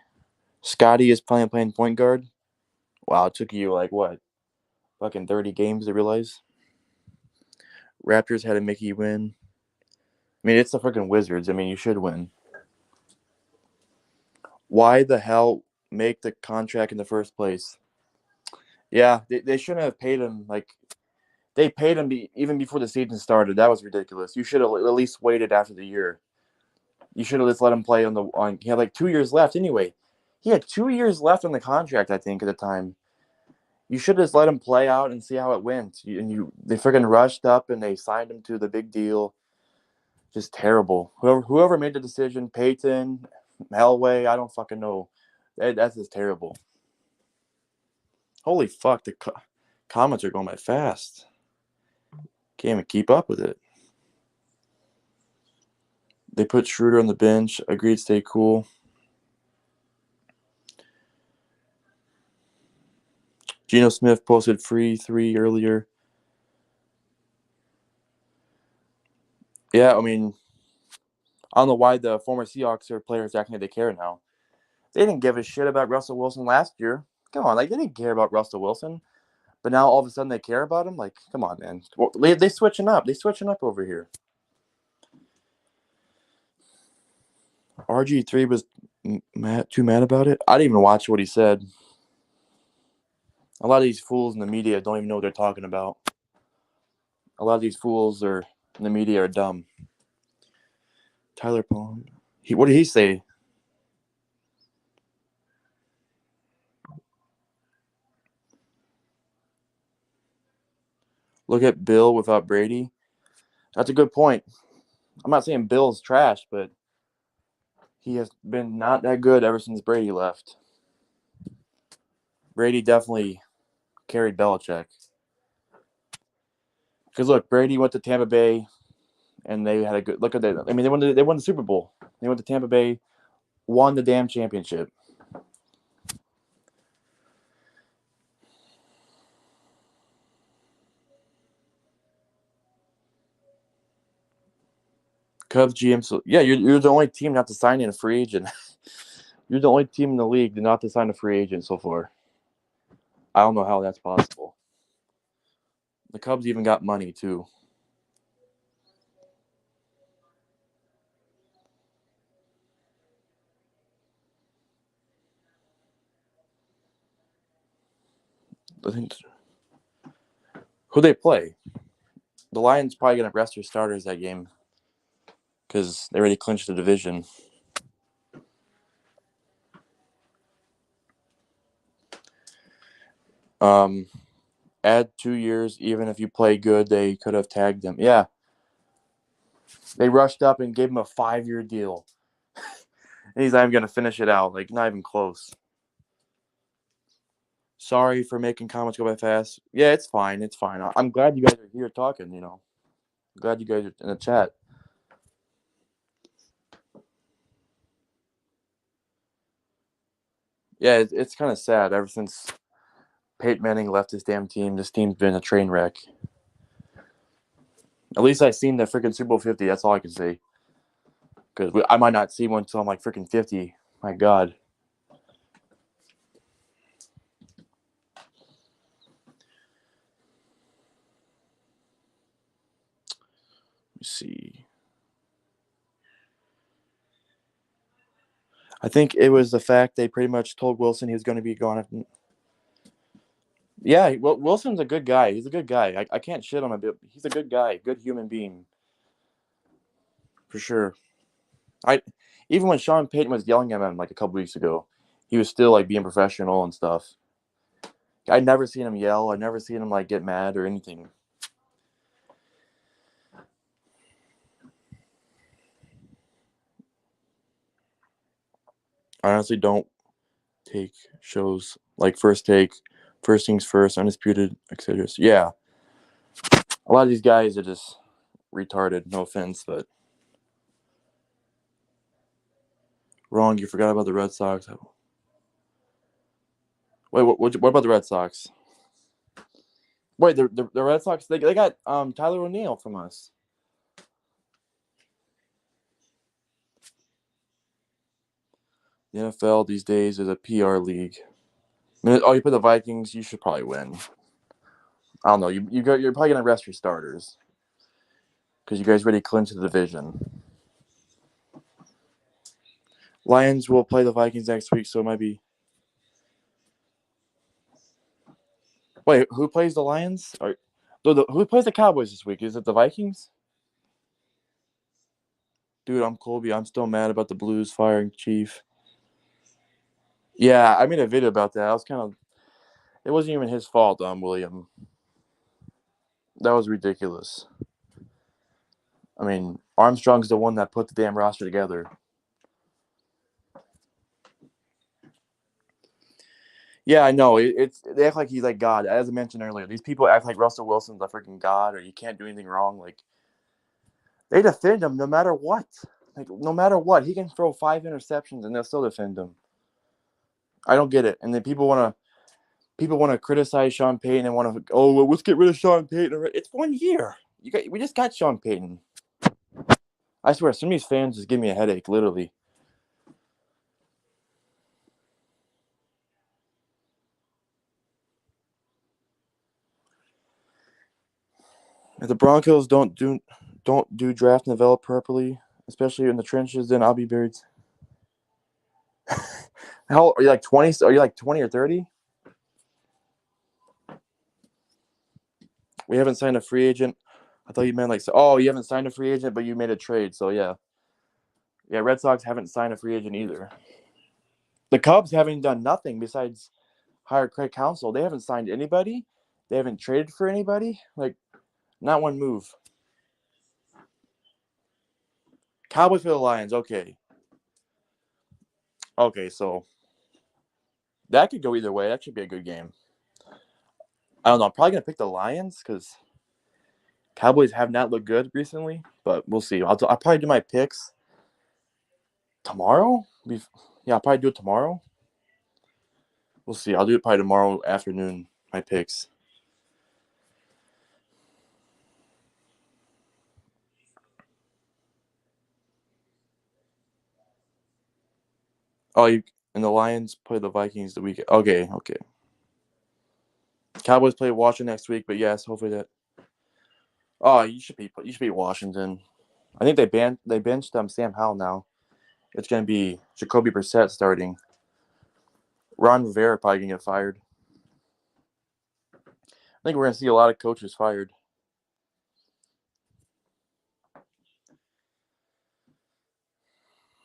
Scotty is playing point guard. Wow, it took you like what? Fucking 30 games to realize. Raptors had to make you win. I mean, it's the freaking Wizards. I mean, you should win. Why the hell make the contract in the first place? Yeah, they shouldn't have paid him. Like, they paid him even before the season started. That was ridiculous. You should have at least waited after the year. You should have just let him play on. He had like 2 years left anyway. He had 2 years left on the contract, I think, at the time. You should have just let him play out and see how it went. They freaking rushed up and they signed him to the big deal. Just terrible. Whoever made the decision, Peyton, Elway, I don't fucking know. That's just terrible. Holy fuck, the comments are going by fast. Can't even keep up with it. They put Schroeder on the bench. Agreed, stay cool. Geno Smith posted free 3 earlier. Yeah, I mean, I don't know why the former Seahawks players acting like they care now. They didn't give a shit about Russell Wilson last year. Come on, like they didn't care about Russell Wilson, but now all of a sudden they care about him. Like, come on, man. They switching up. They switching up over here. RG3 was too mad about it. I didn't even watch what he said. A lot of these fools in the media don't even know what they're talking about. A lot of these fools in the media are dumb. Tyler Pond. What did he say? Look at Bill without Brady. That's a good point. I'm not saying Bill's trash, but he has been not that good ever since Brady left. Brady definitely carried Belichick. Because look, Brady went to Tampa Bay, and they had a good look at that. I mean, they won the Super Bowl. They went to Tampa Bay, won the damn championship. Cubs GM. So yeah, you're the only team not to sign in a free agent. You're the only team in the league not to sign a free agent so far. I don't know how that's possible. The Cubs even got money too. I think who they play. The Lions probably gonna rest their starters that game because they already clinched the division. Um, add 2 years. Even if you play good, they could have tagged him. Yeah, they rushed up and gave him a 5-year deal, and he's not even gonna finish it out. Like not even close. Sorry for making comments go by fast. Yeah, it's fine. It's fine. I'm glad you guys are here talking. I'm glad you guys are in the chat. Yeah, it's kind of sad. Ever since Peyton Manning left this damn team, this team's been a train wreck. At least I seen the freaking Super Bowl 50. That's all I can say. Because I might not see one until I'm like freaking 50. My God. Let me see. I think it was the fact they pretty much told Wilson he was going to be gone. Yeah, well, Wilson's a good guy. He's a good guy. I can't shit on him a bit. He's a good guy, good human being, for sure. I even when Sean Payton was yelling at him like a couple weeks ago, he was still like being professional and stuff. I'd never seen him yell. I'd never seen him like get mad or anything. I honestly don't take shows like First Take, First Things First, Undisputed, etc. So, yeah, a lot of these guys are just retarded. No offense, but wrong. You forgot about the Red Sox. Wait, what about the Red Sox? Wait, the Red Sox they got Tyler O'Neill from us. The NFL these days is a PR league. I mean, oh, you put the Vikings, you should probably win. I don't know. You're probably gonna rest your starters because you guys already clinched the division. Lions will play the Vikings next week, so it might be. Wait, who plays the Lions? Who plays the Cowboys this week? Is it the Vikings? Dude, I'm Colby. I'm still mad about the Blues firing Chief. Yeah, I made a video about that. I was kind of. It wasn't even his fault, William. That was ridiculous. I mean, Armstrong's the one that put the damn roster together. Yeah, I know. They act like he's like God. As I mentioned earlier, these people act like Russell Wilson's a freaking God, or you can't do anything wrong. Like they defend him no matter what. Like no matter what, he can throw 5 interceptions and they'll still defend him. I don't get it. And then people want to criticize Sean Payton and want to well, let's get rid of Sean Payton. It's 1 year. We just got Sean Payton. I swear, some of these fans just give me a headache, literally. If the Broncos don't do draft and develop properly, especially in the trenches, then I'll be buried. How are you like 20? Are you like 20 or 30? We haven't signed a free agent. I thought you meant like, oh, you haven't signed a free agent, but you made a trade. So yeah, yeah. Red Sox haven't signed a free agent either. The Cubs haven't done nothing besides hire Craig Counsell. They haven't signed anybody. They haven't traded for anybody. Like, not one move. Cowboys for the Lions. Okay. Okay, so that could go either way. That should be a good game. I don't know. I'm probably gonna pick the Lions because Cowboys have not looked good recently, but we'll see. I'll probably do my picks tomorrow. Yeah, I'll probably do it tomorrow. We'll see. I'll do it probably tomorrow afternoon. My picks. Oh, and the Lions play the Vikings the weekend. Okay, okay. Cowboys play Washington next week, but yes, hopefully that. Oh, you should be Washington. I think they benched Sam Howell now. It's gonna be Jacoby Brissett starting. Ron Rivera probably gonna get fired. I think we're gonna see a lot of coaches fired.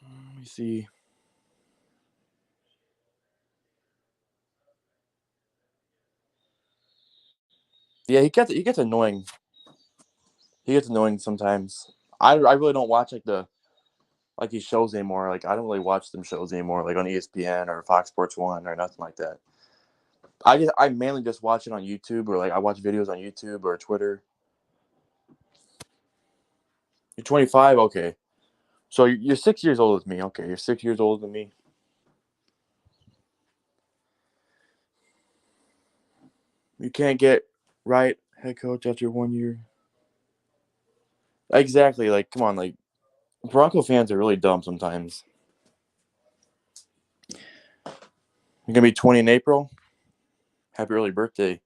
Let me see. Yeah, he gets annoying. He gets annoying sometimes. I really don't watch like these shows anymore. Like I don't really watch them shows anymore, like on ESPN or Fox Sports One or nothing like that. I mainly just watch it on YouTube or like I watch videos on YouTube or Twitter. You're 25, okay. So you're 6 years older than me. Okay, you're 6 years older than me. You can't get right head coach after 1 year. Exactly. Like, come on. Like, Bronco fans are really dumb sometimes. You're gonna be 20 in April. Happy early birthday.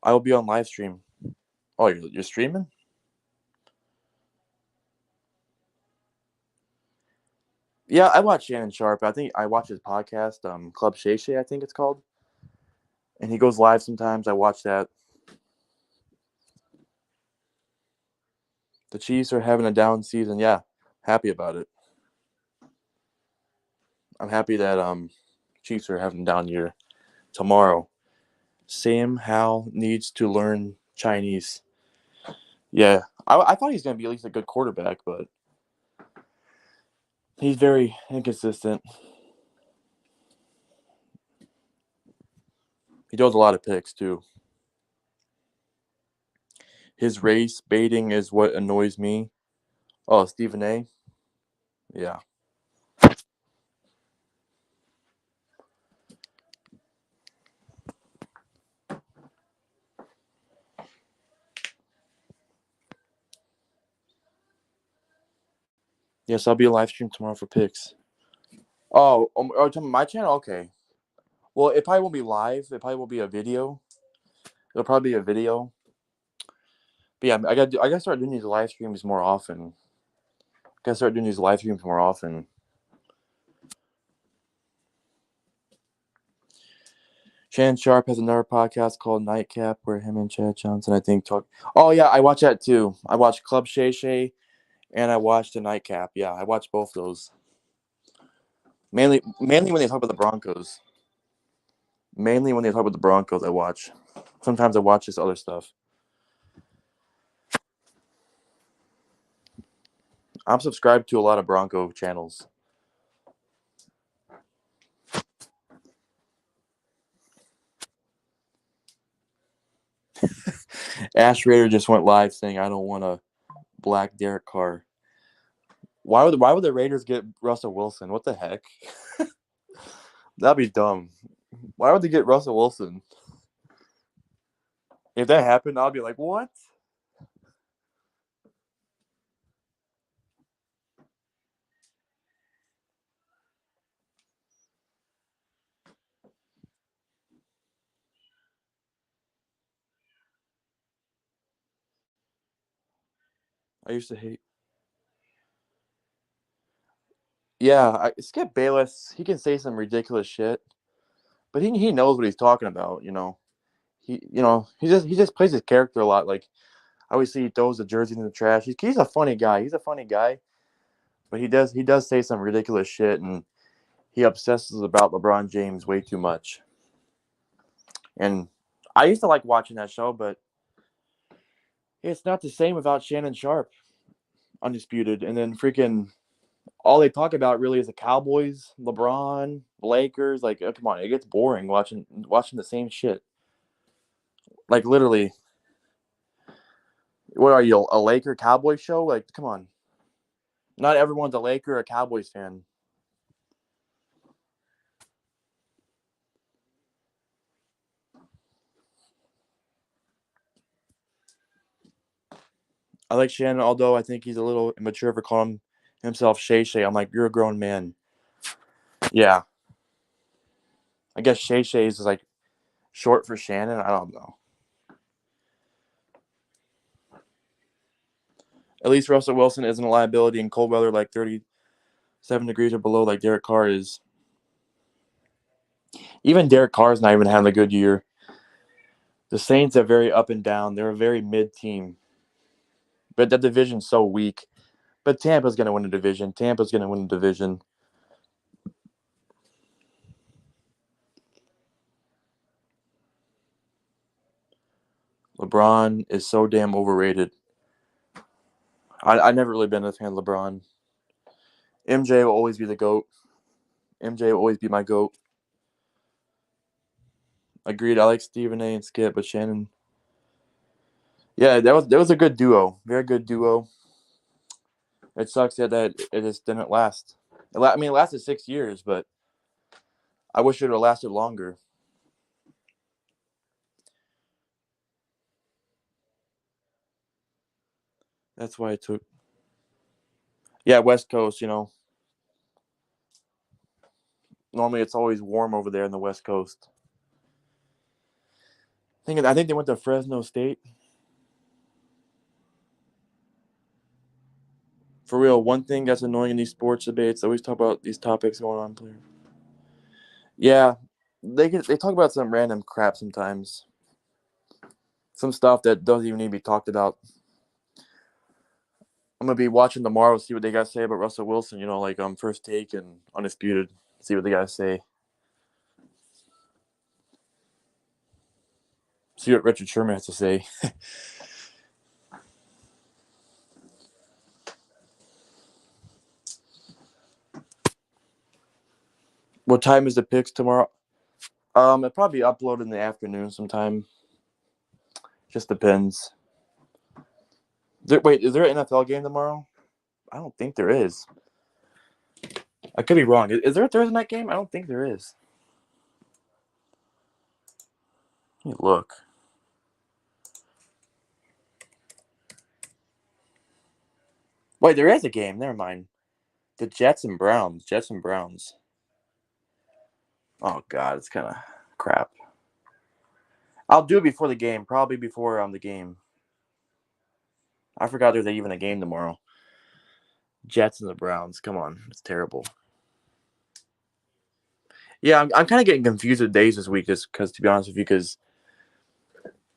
I will be on live stream. Oh, you're streaming? Yeah, I watch Shannon Sharp. I think I watch his podcast, Club Shay Shay, I think it's called. And he goes live sometimes. I watch that. The Chiefs are having a down season. Yeah, happy about it. I'm happy that Chiefs are having a down year tomorrow. Sam Howell needs to learn Chinese. Yeah, I thought he's going to be at least a good quarterback, but he's very inconsistent. He does a lot of picks, too. His race baiting is what annoys me. Oh, Stephen A. Yeah. Yes, I'll be a live stream tomorrow for picks. My channel? Okay. Well, it probably won't be live. It probably will be a video. It'll probably be a video. But yeah, I got to start doing these live streams more often. Got to start doing these live streams more often. Shannon Sharp has another podcast called Nightcap where him and Chad Johnson, I think, talk. Oh, yeah, I watch that too. I watch Club Shay Shay and I watch the Nightcap. Yeah, I watch both those. Mainly when they talk about the Broncos. Mainly when they talk about the Broncos, I watch. Sometimes I watch this other stuff. I'm subscribed to a lot of Bronco channels. Ash Raider just went live saying, "I don't want a black Derek Carr." Why would the Raiders get Russell Wilson? What the heck? That'd be dumb. Why would they get Russell Wilson? If that happened, I'd be like, what? I used to hate. Yeah, Skip Bayless. He can say some ridiculous shit, but he knows what he's talking about. He just plays his character a lot. Like I always see he throws the jersey in the trash. He's a funny guy. He's a funny guy, but he does say some ridiculous shit, and he obsesses about LeBron James way too much. And I used to like watching that show, but it's not the same without Shannon Sharp, undisputed. And then freaking all they talk about really is the Cowboys, LeBron, Lakers. Like, come on, it gets boring watching the same shit. Like literally, what are you, a Laker Cowboys show? Like, come on, not everyone's a Laker or a Cowboys fan. I like Shannon, although I think he's a little immature for calling himself Shay Shay. I'm like, you're a grown man. Yeah, I guess Shay Shay is like short for Shannon. I don't know. At least Russell Wilson isn't a liability in cold weather like 37 degrees or below like Derek Carr is. Even Derek Carr's not even having a good year. The Saints are very up and down. They're a very mid team. But that division's so weak. But Tampa's going to win the division. Tampa's going to win the division. LeBron is so damn overrated. I never really been a fan of LeBron. MJ will always be the GOAT. MJ will always be my GOAT. Agreed. I like Stephen A. and Skip, but Shannon. Yeah, that was a good duo. Very good duo. It sucks that it just didn't last. It lasted 6 years, but I wish it would have lasted longer. That's why I took. Yeah, West Coast. Normally it's always warm over there in the West Coast. I think they went to Fresno State. For real, one thing that's annoying in these sports debates, they always talk about these topics going on. Player. Yeah, they talk about some random crap sometimes. Some stuff that doesn't even need to be talked about. I'm gonna be watching tomorrow, see what they guys say about Russell Wilson. Like First Take and Undisputed. See what they guys say. See what Richard Sherman has to say. What time is the picks tomorrow? It'll probably be uploaded in the afternoon sometime. Just depends. Wait, is there an NFL game tomorrow? I don't think there is. I could be wrong. Is there a Thursday night game? I don't think there is. Let me look. Wait, there is a game. Never mind. The Jets and Browns. Jets and Browns. Oh God, it's kind of crap. I'll do it before the game. Probably before the game. I forgot there's even a game tomorrow. Jets and the Browns. Come on, it's terrible. Yeah, I'm kind of getting confused with days this week, just because, to be honest with you, because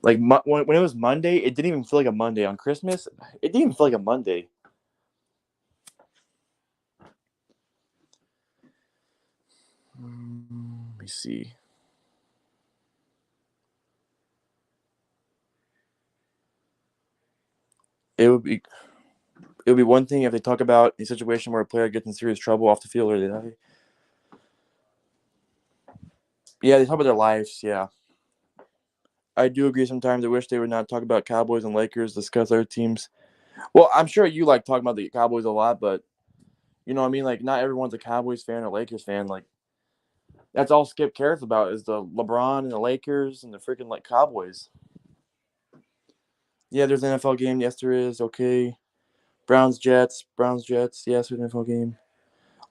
like when it was Monday, it didn't even feel like a Monday. On Christmas, it didn't even feel like a Monday. Let me see. It would be one thing if they talk about a situation where a player gets in serious trouble off the field or they die. Yeah, they talk about their lives. Yeah, I do agree. Sometimes I wish they would not talk about Cowboys and Lakers, discuss other teams. Well, I'm sure you like talking about the Cowboys a lot, but you know what I mean? Like, not everyone's a Cowboys fan or Lakers fan. Like, that's all Skip cares about is the LeBron and the Lakers and the freaking like Cowboys. Yeah, there's an NFL game. Yes, there is. Okay. Browns Jets. Browns Jets. Yes, there's an NFL game.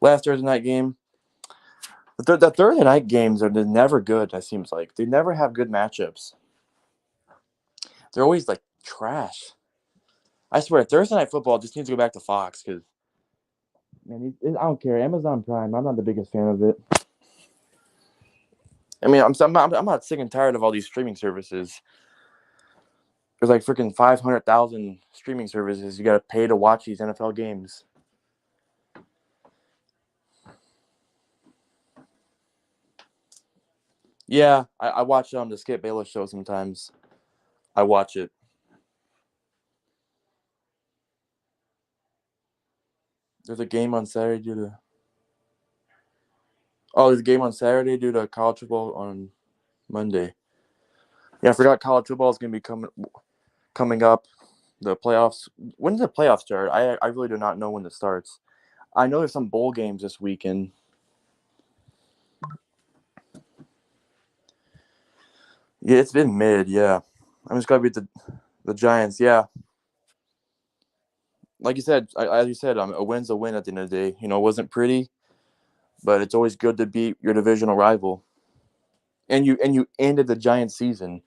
Last Thursday night game. The Thursday night games are never good. It seems like they never have good matchups. They're always like trash. I swear, Thursday night football just needs to go back to Fox because man, I don't care. Amazon Prime. I'm not the biggest fan of it. I mean, I'm not sick and tired of all these streaming services. There's like freaking 500,000 streaming services. You got to pay to watch these NFL games. Yeah, I watch the Skip Bayless show sometimes. I watch it. There's a game on Saturday due to. Oh, there's a game on Saturday due to college football on Monday. Yeah, I forgot college football is going to be coming up. The playoffs. When does the playoffs start? I really do not know when it starts. I know there's some bowl games this weekend. Yeah, it's been mid. Yeah, I'm just gonna beat the Giants. Yeah, like you said, as you said, a win's a win at the end of the day. It wasn't pretty, but it's always good to beat your divisional rival. And you ended the Giants season.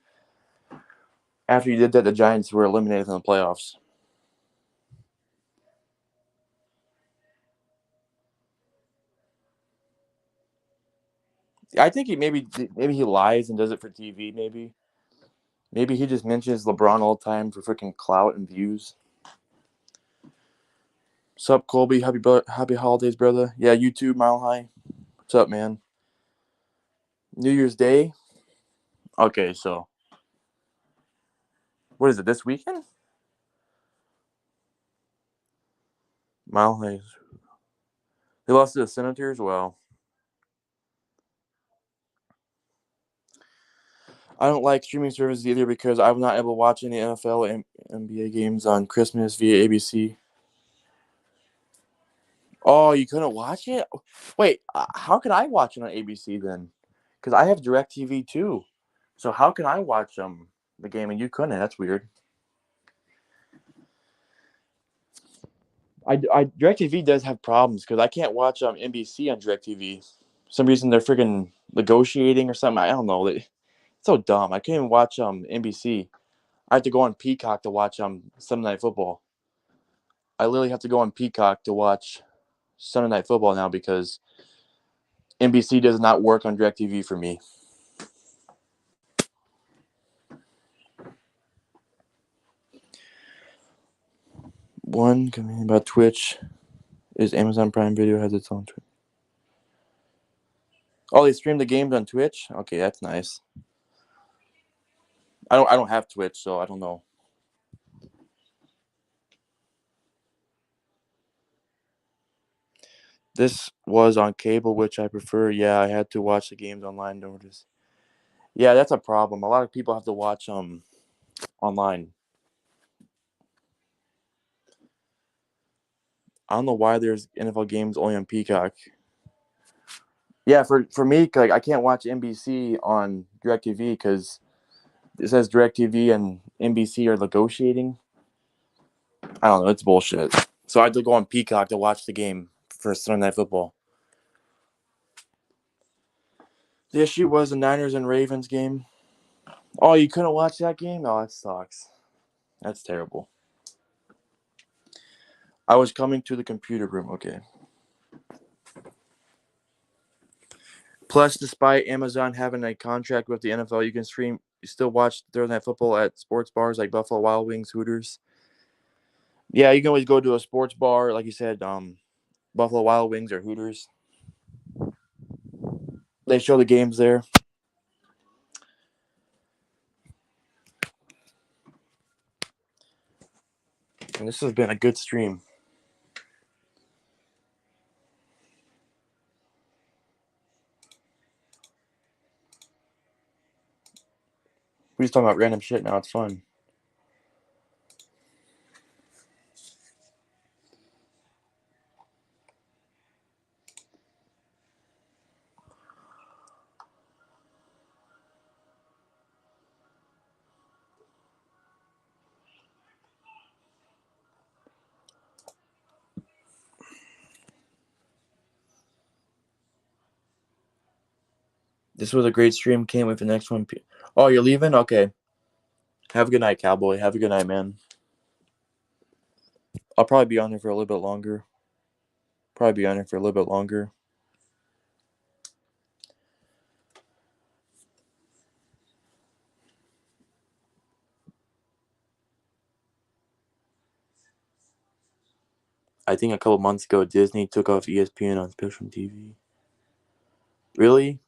After you did that, the Giants were eliminated from the playoffs. I think maybe he lies and does it for TV. Maybe he just mentions LeBron all the time for freaking clout and views. Sup, Colby? Happy holidays, brother. Yeah, you too, Mile High. What's up, man? New Year's Day. Okay, so what is it this weekend? Mile High. They lost to the Senators. Well, I don't like streaming services either because I'm not able to watch any NFL and NBA games on Christmas via ABC. Oh, you couldn't watch it? Wait, how can I watch it on ABC then? Because I have DirecTV too. So how can I watch the game and you couldn't? That's weird. DirecTV does have problems because I can't watch NBC on DirecTV. For some reason they're freaking negotiating or something. I don't know. It's so dumb. I can't even watch NBC. I have to go on Peacock to watch Sunday Night Football. I literally have to go on Peacock to watch Sunday Night Football now because NBC does not work on DirecTV for me. One coming about Twitch is Amazon Prime Video has its own Twitch. Oh, they stream the games on Twitch? Okay, that's nice. I don't have Twitch, so I don't know. This was on cable, which I prefer. Yeah, I had to watch the games online. Notice. Yeah, that's a problem. A lot of people have to watch online. I don't know why there's NFL games only on Peacock. Yeah, for me, like I can't watch NBC on DirecTV because it says DirecTV and NBC are negotiating. I don't know. It's bullshit. So I had to go on Peacock to watch the game for Sunday Night Football. The issue was the Niners and Ravens game. Oh, you couldn't watch that game? Oh, that sucks. That's terrible. I was coming to the computer room. Okay. Plus, despite Amazon having a contract with the NFL, you still watch Thursday Night Football at sports bars like Buffalo Wild Wings, Hooters. Yeah, you can always go to a sports bar, like you said, Buffalo Wild Wings or Hooters. They show the games there. And this has been a good stream. We're just talking about random shit now. It's fun. This was a great stream. Can't wait for the next one. Oh, you're leaving? Okay. Have a good night, cowboy. Have a good night, man. I'll probably be on here for a little bit longer. I think a couple months ago, Disney took off ESPN on Spectrum TV. Really?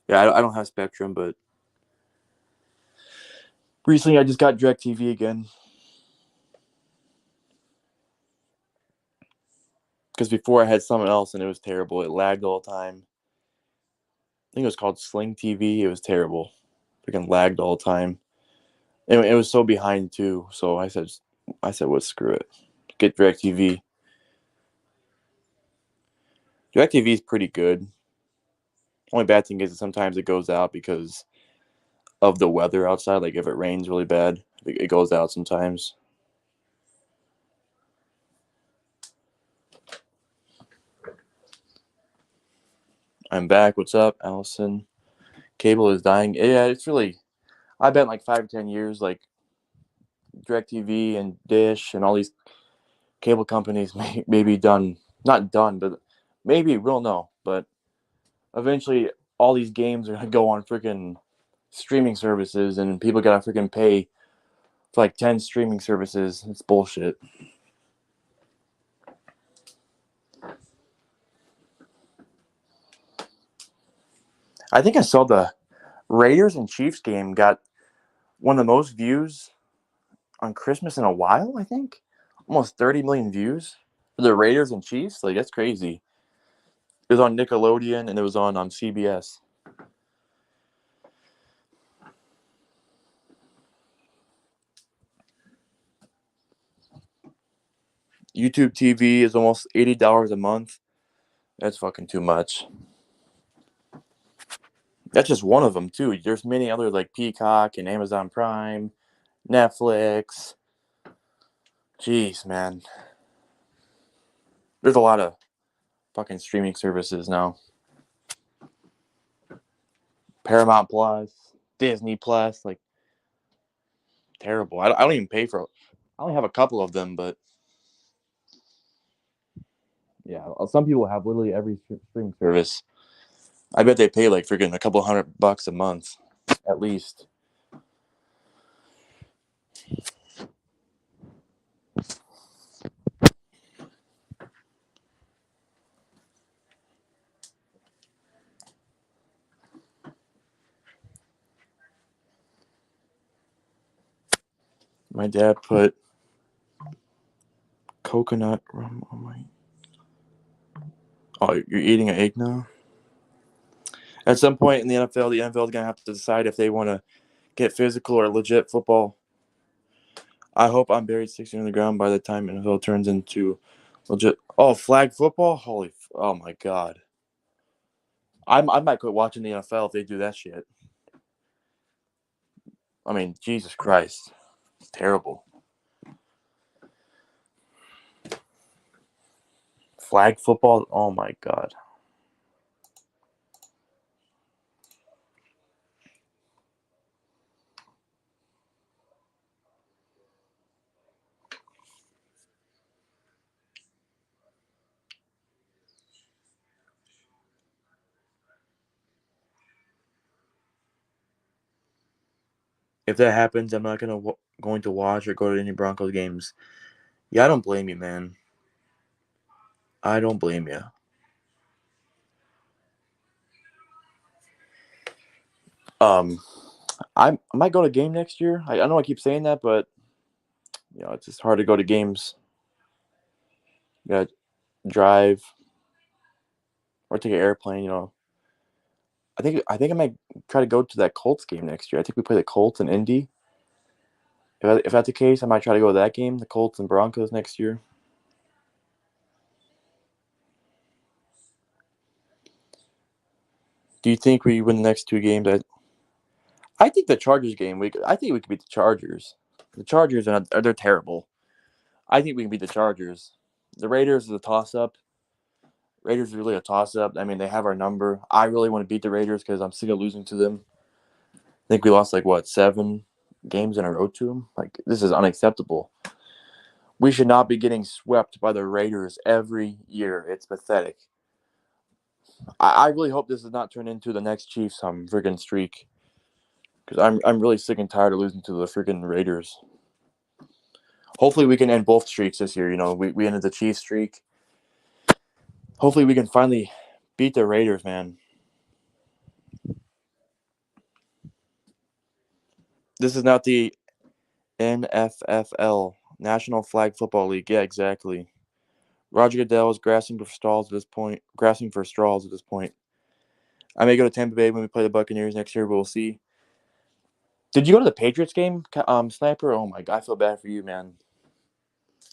Yeah, I don't have Spectrum, but recently I just got DirecTV again. Because before I had something else and it was terrible. It lagged all the time. I think it was called Sling TV. It was terrible. Freaking lagged all the time. And it was so behind too. So I said, well, screw it. Get DirecTV. DirecTV is pretty good. Only bad thing is that sometimes it goes out because of the weather outside. Like if it rains really bad, it goes out sometimes. I'm back. What's up, Allison? Cable is dying. Yeah, it's really. I bet in like 5 to 10 years, like DirecTV and Dish and all these cable companies may be done. Not done, but maybe we'll know. But eventually, all these games are gonna go on freaking streaming services, and people gotta freaking pay for like 10 streaming services. It's bullshit. I think I saw the Raiders and Chiefs game got one of the most views on Christmas in a while. I think almost 30 million views for the Raiders and Chiefs. Like that's crazy. It was on Nickelodeon and it was on CBS. YouTube TV is almost $80 a month. That's fucking too much. That's just one of them too. There's many others like Peacock and Amazon Prime, Netflix. Jeez, man. There's a lot of fucking streaming services now. Paramount Plus, Disney Plus, like terrible. I don't even pay for it. I only have a couple of them, but yeah, some people have literally every streaming service. I bet they pay like freaking a couple $100 a month, at least. My dad put coconut rum on my. Oh, you're eating an egg now? At some point in the NFL is going to have to decide if they want to get physical or legit football. I hope I'm buried 60 in the ground by the time NFL turns into legit. Oh, flag football? Oh my God. I might quit watching the NFL if they do that shit. I mean, Jesus Christ. It's terrible. Flag football? Oh my God. If that happens, I'm not going to watch or go to any Broncos games. Yeah, I don't blame you, man. I don't blame you. Um, I might go to a game next year. I know I keep saying that, but it's just hard to go to games. You gotta drive or take an airplane. I think I might try to go to that Colts game next year. I think we play the Colts and Indy. If that's the case, I might try to go to that game, the Colts and Broncos next year. Do you think we win the next two games? I think the Chargers game. I think we could beat the Chargers. The Chargers they're terrible. I think we can beat the Chargers. The Raiders is a toss up. Raiders are really a toss up. I mean, they have our number. I really want to beat the Raiders because I'm sick of losing to them. I think we lost 7 games in a row to them. Like, this is unacceptable. We should not be getting swept by the Raiders every year. It's pathetic. I really hope this does not turn into the next Chiefs freaking streak because I'm really sick and tired of losing to the freaking Raiders. Hopefully we can end both streaks this year. We ended the Chiefs streak. Hopefully we can finally beat the Raiders, man. This is not the NFFL, National Flag Football League. Yeah, exactly. Roger Goodell is grasping for straws at this point. I may go to Tampa Bay when we play the Buccaneers next year, but we'll see. Did you go to the Patriots game, Sniper? Oh my God, I feel bad for you, man.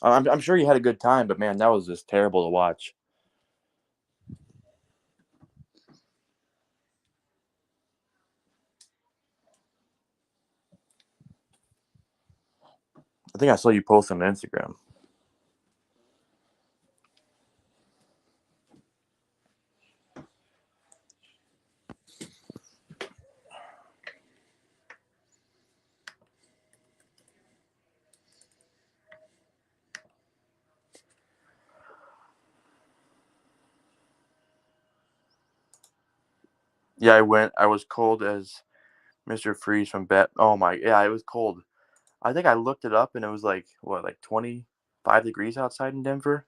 I'm sure you had a good time, but man, that was just terrible to watch. I think I saw you post on Instagram. Yeah, I went. I was cold as Mr. Freeze from Bat. Oh my, yeah, it was cold. I think I looked it up and it was like 25 degrees outside in Denver.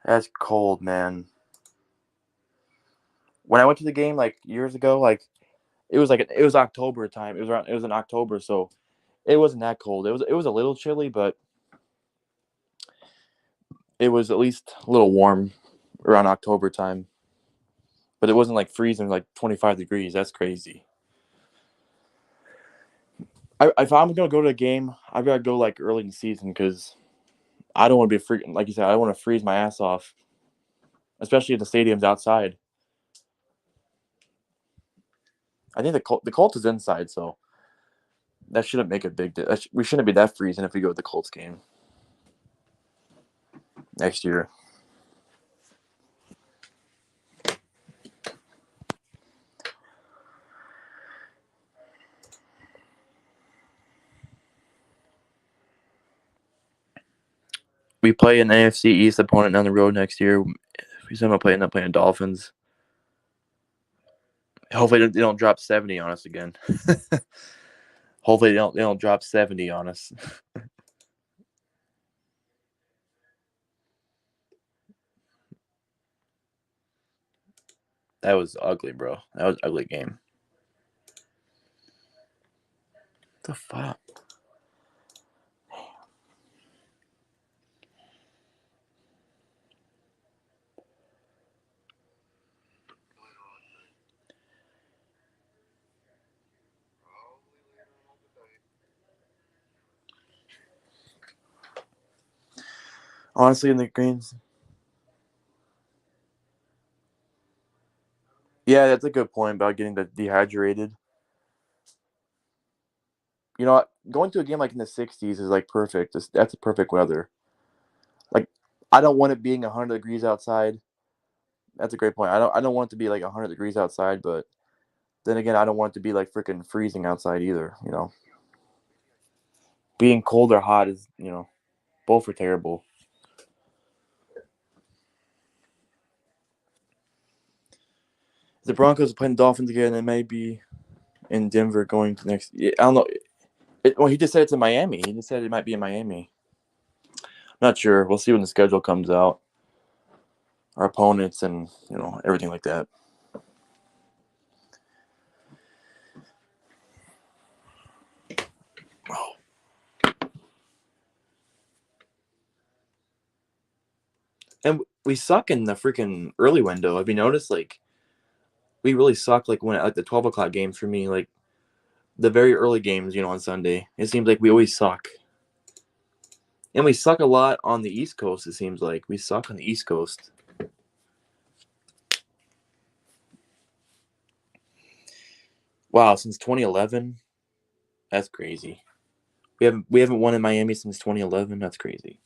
That's cold, man. When I went to the game like years ago, it was October time. It was in October, so it wasn't that cold. It was a little chilly, but it was at least a little warm around October time. But it wasn't like freezing like 25 degrees. That's crazy. If I'm gonna go to a game, I gotta go like early in the season because I don't want to be freaking like you said. I don't want to freeze my ass off, especially if the stadium's outside. I think the Colts is inside, so that shouldn't make a big deal. We shouldn't be that freezing if we go to the Colts game next year. we play an AFC East opponent down the road next year. We still end up playing Dolphins. Hopefully they don't drop 70 on us again. Hopefully they don't drop 70 on us. That was ugly, bro. That was an ugly game. What the fuck? Honestly, in the greens. Yeah, that's a good point about getting dehydrated. You know what? Going to a game like in the 60s is like perfect. That's a perfect weather. Like, I don't want it being 100 degrees outside. That's a great point. I don't want it to be like 100 degrees outside, but then again, I don't want it to be like freaking freezing outside either. Being cold or hot is both are terrible. The Broncos are playing the Dolphins again. It may be in Denver going to next. I don't know. Well, he just said it's in Miami. He just said it might be in Miami. Not sure. We'll see when the schedule comes out. Our opponents and everything like that. And we suck in the freaking early window. Have you noticed? Like, we really suck. Like when the 12 o'clock games for me. Like the very early games, on Sunday. It seems like we always suck. And we suck a lot on the East Coast. It seems like we suck on the East Coast. Wow, since 2011, that's crazy. We haven't won in Miami since 2011. That's crazy.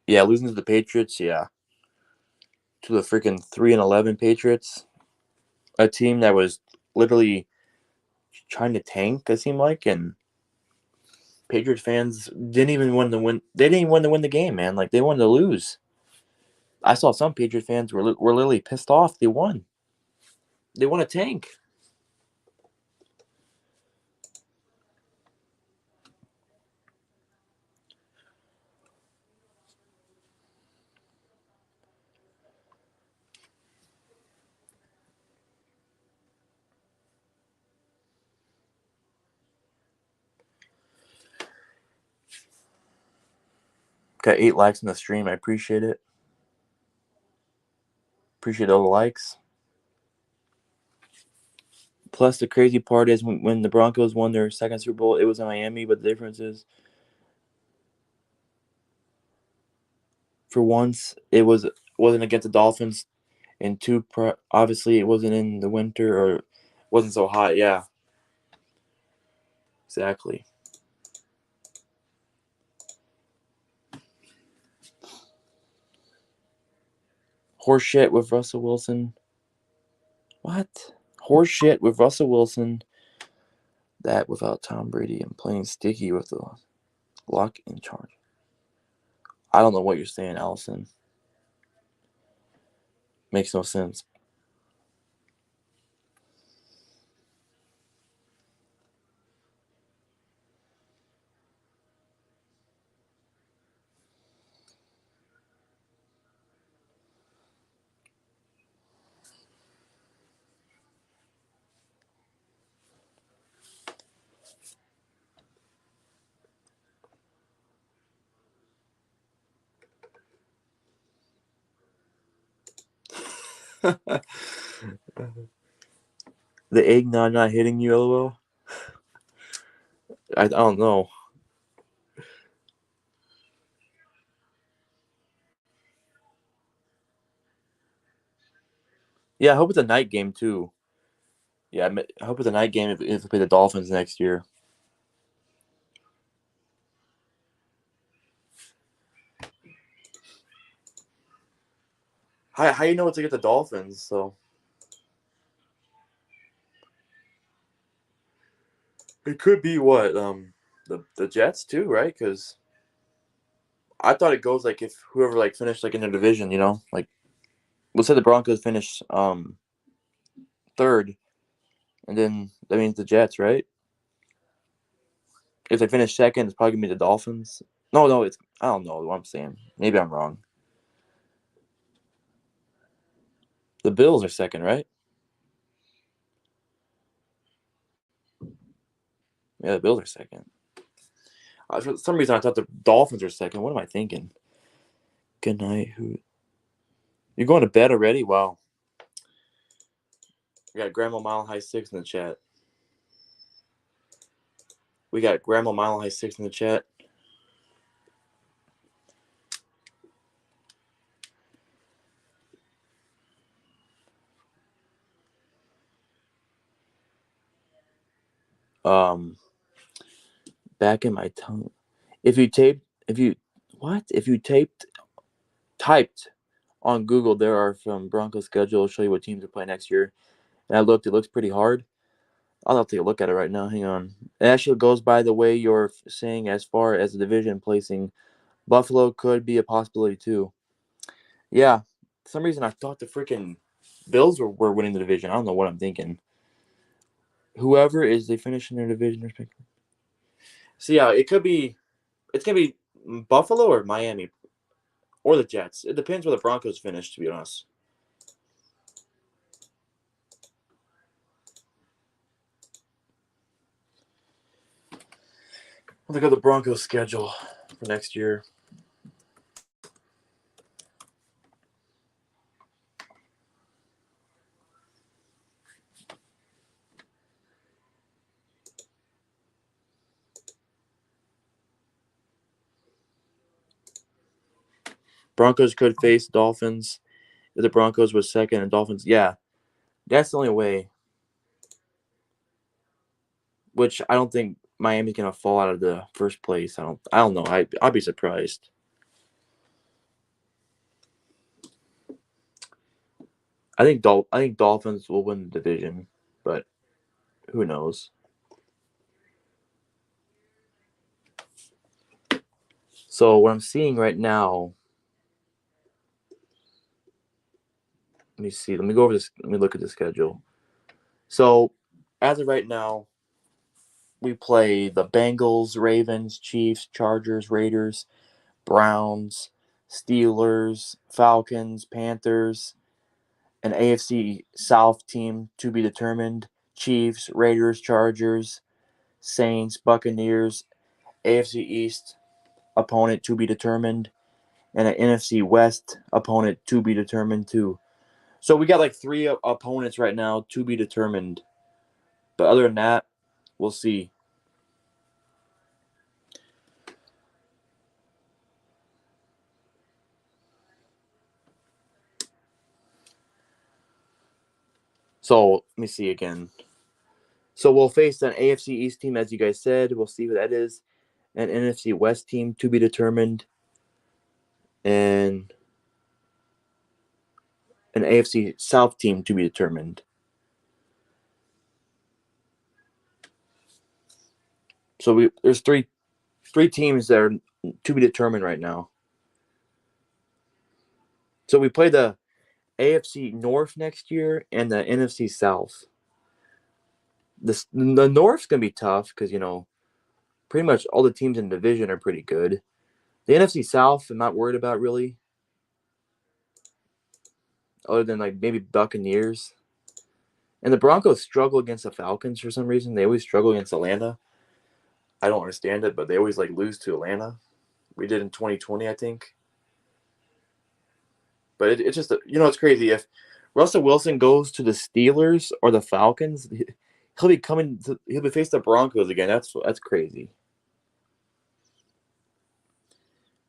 Yeah, losing to the Patriots. Yeah, to the freaking 3-11 Patriots, a team that was literally trying to tank. It seemed like, and Patriots fans didn't even want to win. They didn't even want to win the game, man. Like they wanted to lose. I saw some Patriots fans were literally pissed off. They won. They want to tank. Got 8 likes on the stream. I appreciate it. Appreciate all the likes. Plus, the crazy part is when the Broncos won their second Super Bowl, it was in Miami, but the difference is, for once, wasn't against the Dolphins, and two, obviously, it wasn't in the winter or wasn't so hot. Yeah, exactly. Horseshit with Russell Wilson. What? Horseshit with Russell Wilson. That without Tom Brady and playing sticky with the lock in charge. I don't know what you're saying, Allison. Makes no sense. The eggnog not hitting you, LOL? I don't know. Yeah, I hope it's a night game too. Yeah, I hope it's a night game if we play the Dolphins next year. How you know it's against the Dolphins? So it could be what the Jets too, right? Because I thought it goes like if whoever like finished like in their division, like let's say the Broncos finish third, and then that means the Jets, right? If they finish second, it's probably gonna be the Dolphins. No, it's I don't know what I'm saying. Maybe I'm wrong. The Bills are second, right? Yeah, the Bills are second. For some reason, I thought the Dolphins are second. What am I thinking? Good night. Who? You're going to bed already? Wow. We got Grandma Mile High 6 in the chat. We got Grandma Mile High 6 in the chat. Back in my tongue. If you typed on Google, there are from Broncos schedule. I'll show you what teams are playing next year. And I looked, it looks pretty hard. I'll take a look at it right now. Hang on. It actually goes by the way you're saying as far as the division placing. Buffalo could be a possibility too. Yeah. For some reason I thought the freaking Bills were winning the division. I don't know what I'm thinking. Whoever is they finish in their division respectively. So yeah, it's gonna be Buffalo or Miami. Or the Jets. It depends where the Broncos finish, to be honest. Look at the Broncos schedule for next year. Broncos could face Dolphins. If the Broncos was second and Dolphins, yeah, that's the only way. Which I don't think Miami's gonna fall out of the first place. I don't know. I'd be surprised. I think Dolphins will win the division, but who knows? So what I'm seeing right now, let me see. Let me go over this. Let me look at the schedule. So as of right now, we play the Bengals, Ravens, Chiefs, Chargers, Raiders, Browns, Steelers, Falcons, Panthers, an AFC South team to be determined, Chiefs, Raiders, Chargers, Saints, Buccaneers, AFC East opponent to be determined, and an NFC West opponent to be determined too. So we got like three opponents right now to be determined. But other than that, we'll see. So let me see again. So we'll face an AFC East team, as you guys said. We'll see who that is. An NFC West team to be determined. And an AFC South team to be determined. So there's three teams that are to be determined right now. So we play the AFC North next year and the NFC South. The North's gonna be tough because pretty much all the teams in the division are pretty good. The NFC South, I'm not worried about really, other than like maybe Buccaneers. And the Broncos struggle against the Falcons for some reason. They always struggle against Atlanta. I don't understand it, but they always like lose to Atlanta. We did in 2020, I think. But it's just it's crazy. If Russell Wilson goes to the Steelers or the Falcons, he'll be facing the Broncos again. That's crazy.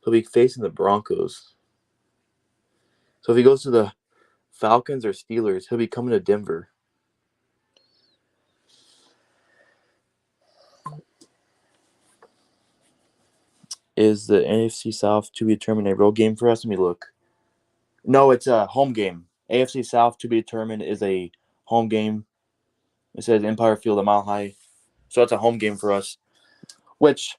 He'll be facing the Broncos. So if he goes to the Falcons or Steelers, he'll be coming to Denver. Is the NFC South to be determined a road game for us? Let me look. No, it's a home game. AFC South to be determined is a home game. It says Empire Field a mile high, so it's a home game for us. Which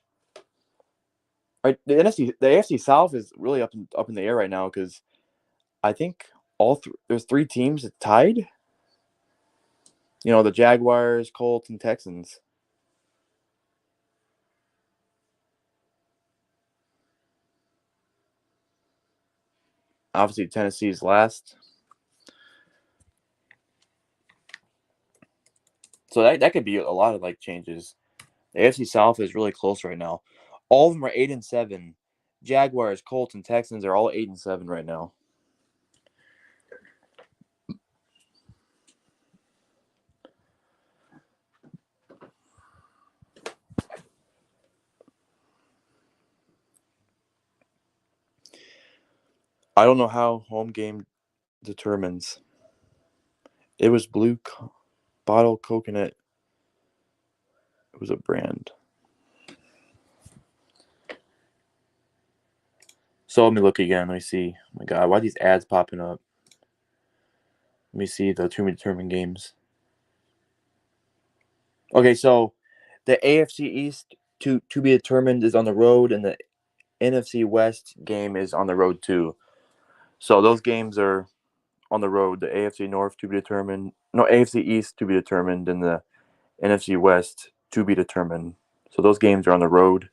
the AFC South is really up in the air right now because I think there's three teams that tied. The Jaguars, Colts, and Texans. Obviously, Tennessee's last. So that could be a lot of changes. The AFC South is really close right now. All of them are 8-7. Jaguars, Colts, and Texans are all 8-7 right now. I don't know how home game determines. It was Blue Bottle Coconut. It was a brand. So let me look again. Let me see. Oh my God, why are these ads popping up? Let me see the to be determined games. Okay, so the AFC East to be determined is on the road, and the NFC West game is on the road too. So those games are on the road. The AFC North to be determined. No, AFC East to be determined, and the NFC West to be determined. So those games are on the road.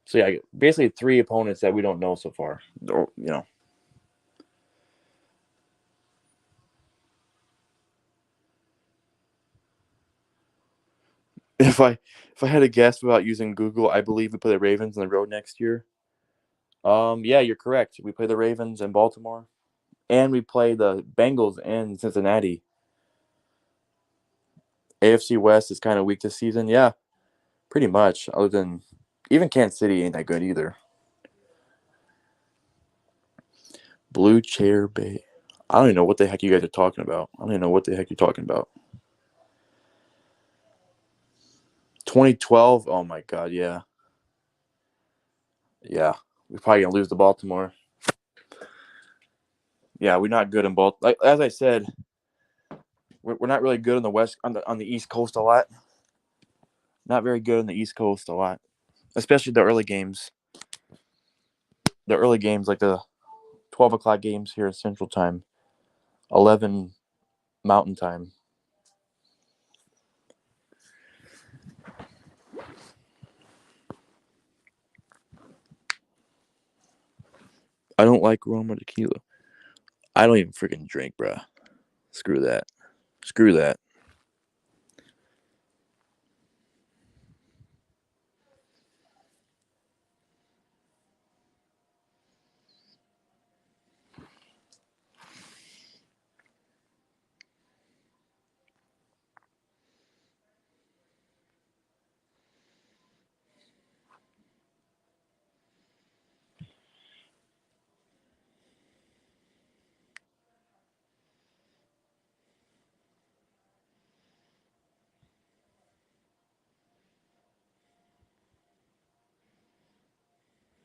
So yeah, basically three opponents that we don't know so far. If I had to guess without using Google, I believe we play the Ravens on the road next year. Yeah, you're correct. We play the Ravens in Baltimore, and we play the Bengals in Cincinnati. AFC West is kind of weak this season. Yeah, pretty much. Other than even Kansas City ain't that good either. Blue Chair Bay. I don't even know what the heck you guys are talking about. I don't even know what the heck you're talking about. 2012. Oh my God. Yeah. Yeah. We're probably gonna lose to Baltimore. Yeah, we're not good in Baltimore. Like as I said, we're not really good on the west on the East Coast a lot. Not very good on the East Coast a lot, especially the early games. The early games, like the 12 o'clock games here at Central Time, 11 Mountain Time. I don't like rum or tequila. I don't even freaking drink, bruh. Screw that. Screw that.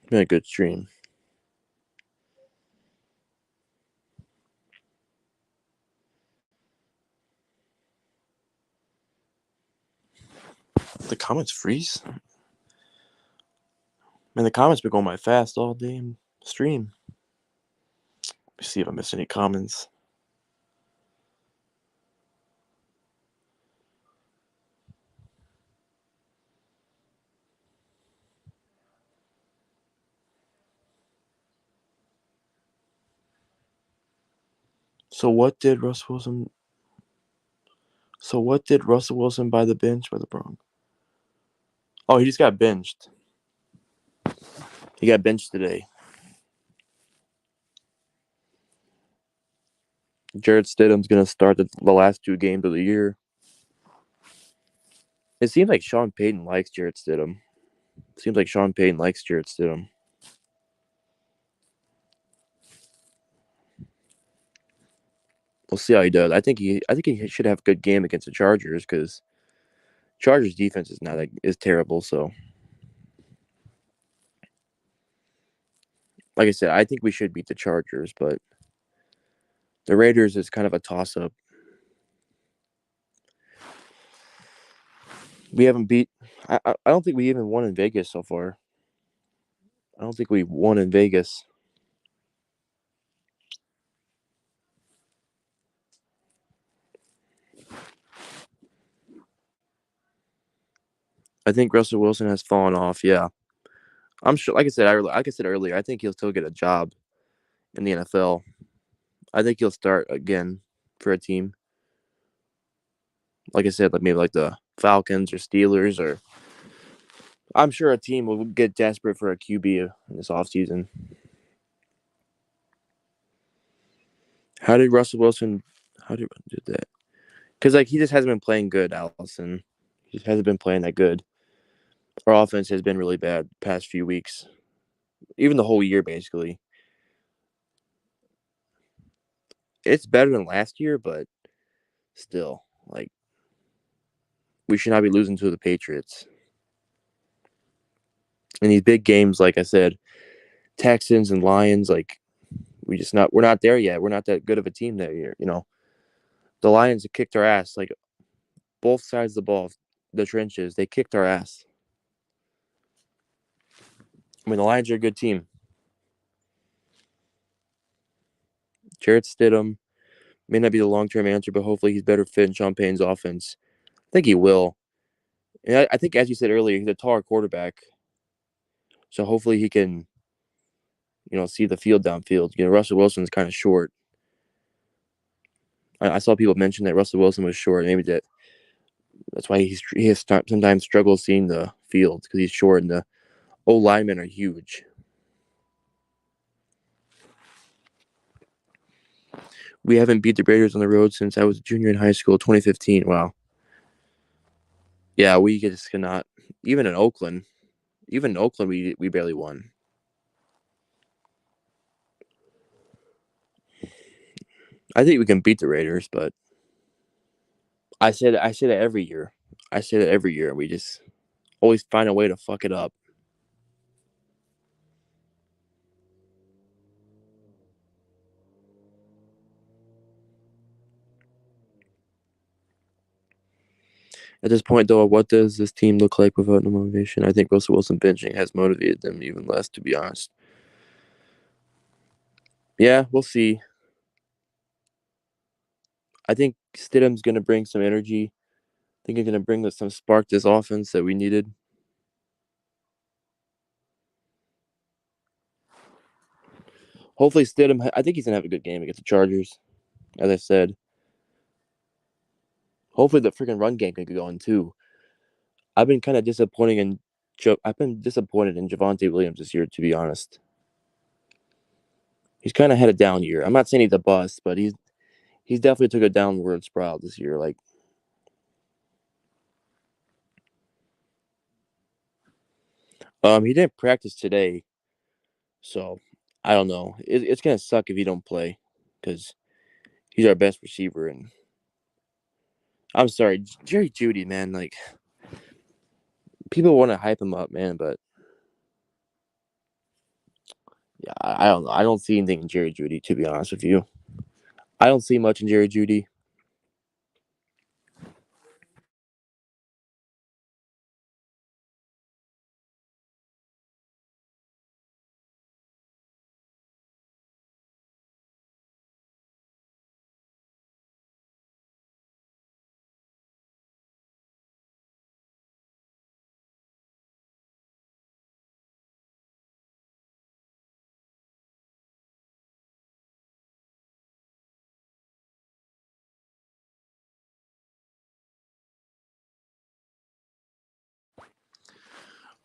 Been a good stream. The comments freeze? Man, the comments been going by fast all day in stream. Let me see if I missed any comments. So what did Russell Wilson? So what did Russell Wilson buy the bench by the Broncos? Oh, he just got benched. He got benched today. Jarrett Stidham's gonna start the last two games of the year. It seems like Sean Payton likes Jarrett Stidham. Seems like Sean Payton likes Jarrett Stidham. We'll see how he does. I think he should have a good game against the Chargers because Chargers defense is terrible. So Like I said, I think we should beat the Chargers, but the Raiders is kind of a toss up. We haven't beat. I don't think we even won in Vegas so far. I don't think we won in Vegas. I think Russell Wilson has fallen off. Yeah, I'm sure. Like I said earlier, I think he'll still get a job in the NFL. I think he'll start again for a team. Like I said, like maybe like the Falcons or Steelers, or I'm sure a team will get desperate for a QB in this offseason. How did Russell Wilson? How did he do that? Because like he just hasn't been playing good, Allison. He just hasn't been playing that good. Our offense has been really bad past few weeks, even the whole year basically. It's better than last year, but still, like we should not be losing to the Patriots. In these big games, like I said, Texans and Lions, like we're not there yet. We're not that good of a team that year. The Lions have kicked our ass, like both sides of the ball, the trenches. They kicked our ass. I mean, the Lions are a good team. Jarrett Stidham may not be the long term answer, but hopefully he's better fit in Sean Payne's offense. I think he will. And I think, as you said earlier, he's a taller quarterback, so hopefully he can, see the field downfield. Russell Wilson's kind of short. I saw people mention that Russell Wilson was short. Maybe that's why he has sometimes struggles seeing the field because he's short and the O linemen are huge. We haven't beat the Raiders on the road since I was a junior in high school, 2015. Wow. Yeah, we just cannot. Even in Oakland, we barely won. I think we can beat the Raiders, but I say that every year. I say that every year. We just always find a way to fuck it up. At this point, though, what does this team look like without no motivation? I think Russell Wilson benching has motivated them even less, to be honest. Yeah, we'll see. I think Stidham's going to bring some energy. I think he's going to bring us some spark to this offense that we needed. Hopefully, Stidham. I think he's going to have a good game against the Chargers. As I said, hopefully the freaking run game can get going too. I've been kind of disappointing in I've been disappointed in Javonte Williams this year, to be honest. He's kind of had a down year. I'm not saying he's a bust, but he's definitely took a downward spiral this year. Like, he didn't practice today, so I don't know. It's gonna suck if he don't play, because he's our best receiver. And I'm sorry, Jerry Judy, man. Like, people want to hype him up, man, but yeah, I don't know. I don't see anything in Jerry Judy, to be honest with you. I don't see much in Jerry Judy.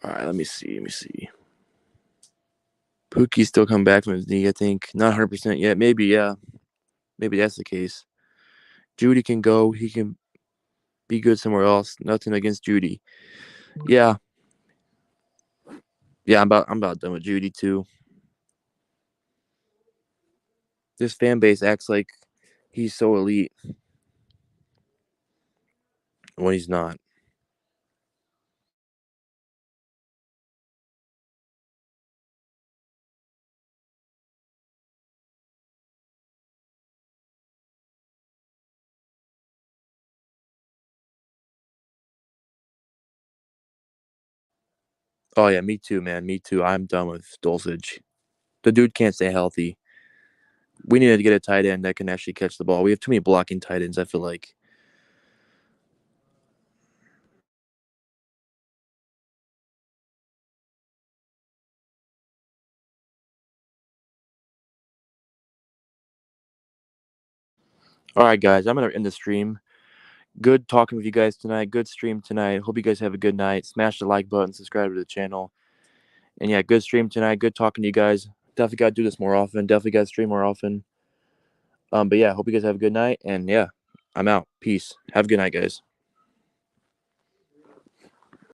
All right, let me see. Let me see. Pookie's still coming back from his knee, I think. Not 100% yet. Maybe, yeah. Maybe that's the case. Judy can go. He can be good somewhere else. Nothing against Judy. Yeah. Yeah, I'm about done with Judy too. This fan base acts like he's so elite when he's not. Oh yeah, me too, man. Me too. I'm done with Dulcich. The dude can't stay healthy. We need to get a tight end that can actually catch the ball. We have too many blocking tight ends, I feel like. All right, guys, I'm gonna end the stream. Good talking with you guys tonight. Good stream tonight. Hope you guys have a good night. Smash the like button, subscribe to the channel. And yeah, good stream tonight. Good talking to you guys. Definitely gotta do this more often. Definitely gotta stream more often. But yeah, hope you guys have a good night. And yeah, I'm out. Peace. Have a good night, guys.